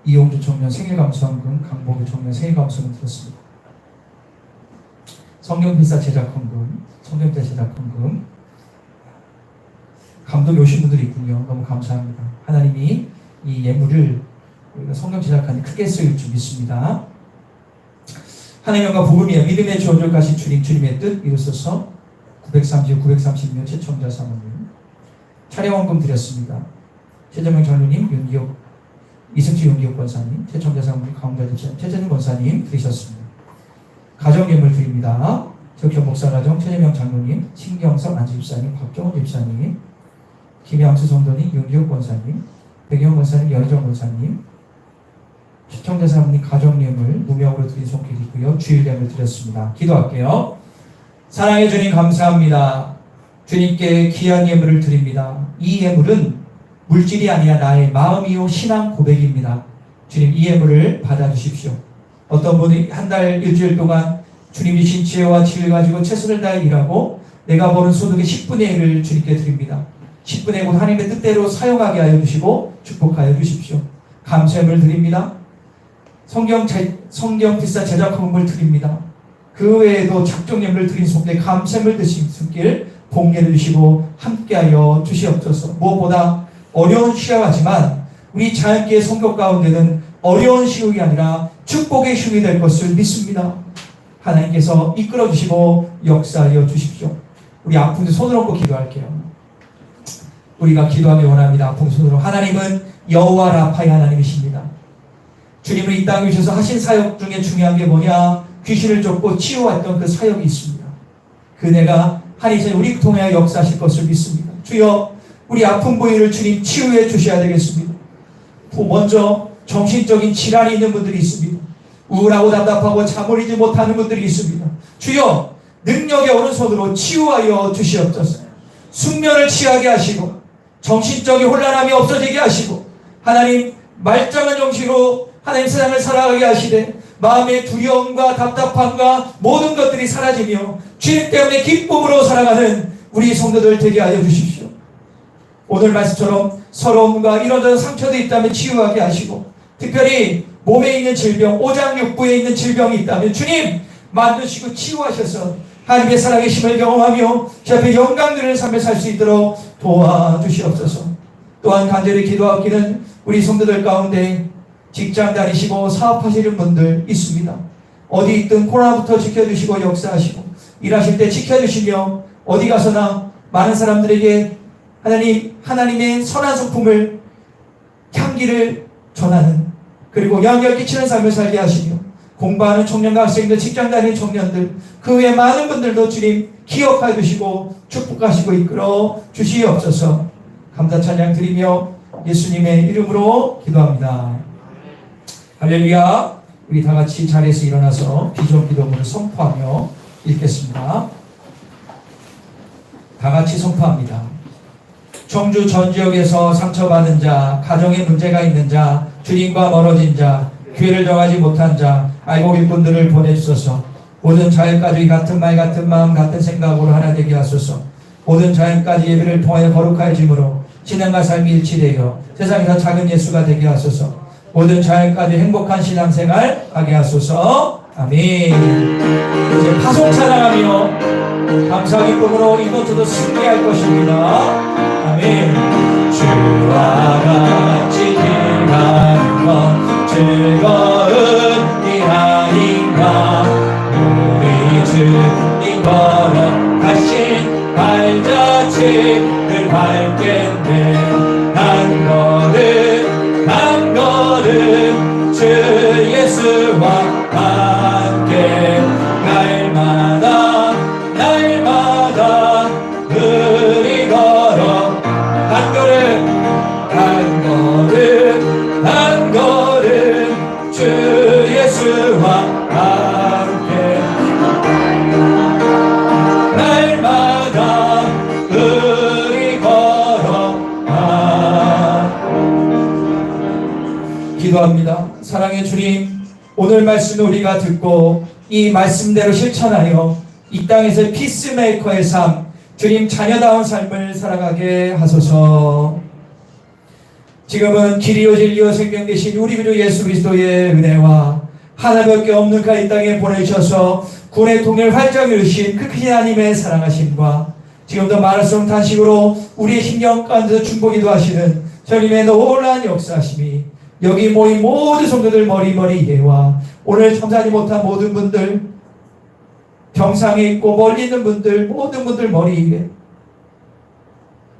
이용주 청년 생일감사원금, 강복우 청년 생일감사원금 드렸습니다. 성경필사 제작헌금, 감독이 오신 분들이 있군요. 너무 감사합니다. 하나님이 이 예물을 우리가 성경 제작하니 크게 쓰일 줄 믿습니다. 하나님의 영광 복음이야 믿음의 주어줄까지 주님의 뜻 이루소서. 930명 최청자 사모님 촬영원금 드렸습니다. 최정명 장로님, 윤기옥, 이승치 윤기옥 권사님, 최청자 사모님, 강원자 집사님, 최재준 권사님 드리셨습니다. 가정예물 드립니다. 적현 목사가정, 최재명 장로님, 신경석 안집사님, 박정원 집사님, 김양수 성도님, 윤기옥 권사님, 백영 권사님, 여정 권사님, 시청자 사모님 가정예물 무명으로 드린 손길 있고요. 주일예물 드렸습니다. 기도할게요. 사랑해 주님 감사합니다. 주님께 귀한 예물을 드립니다. 이 예물은 물질이 아니라 나의 마음이요 신앙 고백입니다. 주님 이 예물을 받아주십시오. 어떤 분이 한 달 일주일 동안 주님 주신 지혜와 지혜를 가지고 최선을 다해 일하고 내가 버는 소득의 10분의 1을 주님께 드립니다. 10분의 1을 하나님의 뜻대로 사용하게 하여 주시고 축복하여 주십시오. 감사함을 드립니다. 성경 필사 제작헌금을 드립니다. 그 외에도 작정예물을 드린 손에 감사함을 드신 손길 복례를 주시고 함께하여 주시옵소서. 무엇보다 어려운 시간이지만 우리 자연계의 성격 가운데는 어려운 시국이 아니라 축복의 시국이 될 것을 믿습니다. 하나님께서 이끌어 주시고 역사하여 주십시오. 우리 아픈 손을 얹고 기도할게요. 우리가 기도하기 원합니다. 아픈 손으로. 하나님은 여호와 라파의 하나님이십니다. 주님을 이 땅에 오셔서 하신 사역 중에 중요한 게 뭐냐? 귀신을 쫓고 치유했던 그 사역이 있습니다. 그네가 하나님 우리 통해 역사하실 것을 믿습니다. 주여 우리 아픈 부위를 주님 치유해 주셔야 되겠습니다. 먼저 정신적인 질환이 있는 분들이 있습니다. 우울하고 답답하고 잠을 이지 못하는 분들이 있습니다. 주여 능력의 오른손으로 치유하여 주시옵소서. 숙면을 취하게 하시고 정신적인 혼란함이 없어지게 하시고 하나님 말짱한 정신으로 하나님 세상을 살아가게 하시되 마음의 두려움과 답답함과 모든 것들이 사라지며 주님 때문에 기쁨으로 살아가는 우리 성도들 되게 하여 주십시오. 오늘 말씀처럼 서러움과 이런저런 상처도 있다면 치유하게 하시고, 특별히 몸에 있는 질병, 오장육부에 있는 질병이 있다면 주님 만드시고 치유하셔서 하나님의 살아계심을 경험하며 주 앞에 영광 누리는 삶을 살 수 있도록 도와주시옵소서. 또한 간절히 기도하기는 우리 성도들 가운데 직장 다니시고 사업하시는 분들 있습니다. 어디 있든 코로나부터 지켜주시고 역사하시고 일하실 때 지켜주시며 어디 가서나 많은 사람들에게 하나님의 선한 성품을, 향기를 전하는, 그리고 영향을 끼치는 삶을 살게 하시며 공부하는 청년과 학생들, 직장 다니는 청년들, 그 외 많은 분들도 주님 기억하여 주시고 축복하시고 이끌어 주시옵소서. 감사 찬양 드리며 예수님의 이름으로 기도합니다. 할렐루야. 우리 다 같이 자리에서 일어나서 비전 기도문을 선포하며 읽겠습니다. 다 같이 선포합니다. 청주 전 지역에서 상처받은 자, 가정에 문제가 있는 자, 주님과 멀어진 자, 교회를 정하지 못한 자, 알고 계신 분들을 보내주소서. 모든 자연까지 같은 말, 같은 마음, 같은 생각으로 하나 되게 하소서. 모든 자연까지 예배를 통하여 거룩해짐으로 신앙과 삶이 일치되어 세상에서 작은 예수가 되게 하소서. 모든 자연까지 행복한 신앙생활 하게 하소서. 아멘. 이제 파송 찬양하며 감사 기쁨으로 이것저것 승리할 것입니다. 아멘. 주와 같이 길가는 것 즐거운 일 아닌가. 우리 주님 걸어가신 발자취를 밟겠네. 한 걸음 주 예수와 함께 날마다 우리 걸어 한 걸음 주 예수와 함께 날마다 우리 걸어가. 기도합니다. 사랑의 주님, 오늘 말씀을 우리가 듣고 이 말씀대로 실천하여 이 땅에서 피스메이커의 삶, 주님 자녀다운 삶을 살아가게 하소서. 지금은 길이요 진리요 생명 되신 우리 주 예수 그리스도의 은혜와 하나밖에 없는 그 이 땅에 보내주셔서 군의 통일을 활짝 이루신 그 큰 하나님의 사랑하심과 지금도 말할 수 없는 탄식으로 우리의 심령 가운데서 중보기도 하시는 주님의 놀라운 역사하심이 여기 모인 모든 성도들 머리머리 예와 오늘 참사하지 못한 모든 분들, 병상에 있고 멀리 있는 분들, 모든 분들 머리 위에,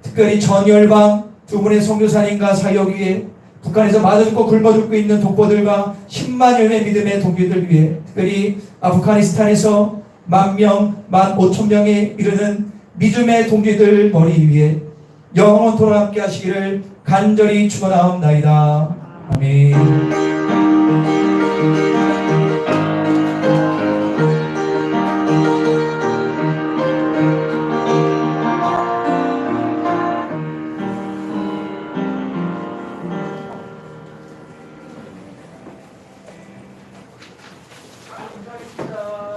특별히 전열방 두 분의 선교사님과 사역 위에, 북한에서 맞아 죽고 굶어 죽고 있는 독보들과 10만여 명의 믿음의 동기들 위해, 특별히 아프가니스탄에서 10,000명, 15,000명에 이르는 믿음의 동기들 머리 위에 영원토록 함께 하시기를 간절히 축원하옵나이다. 아멘. 감사합니다.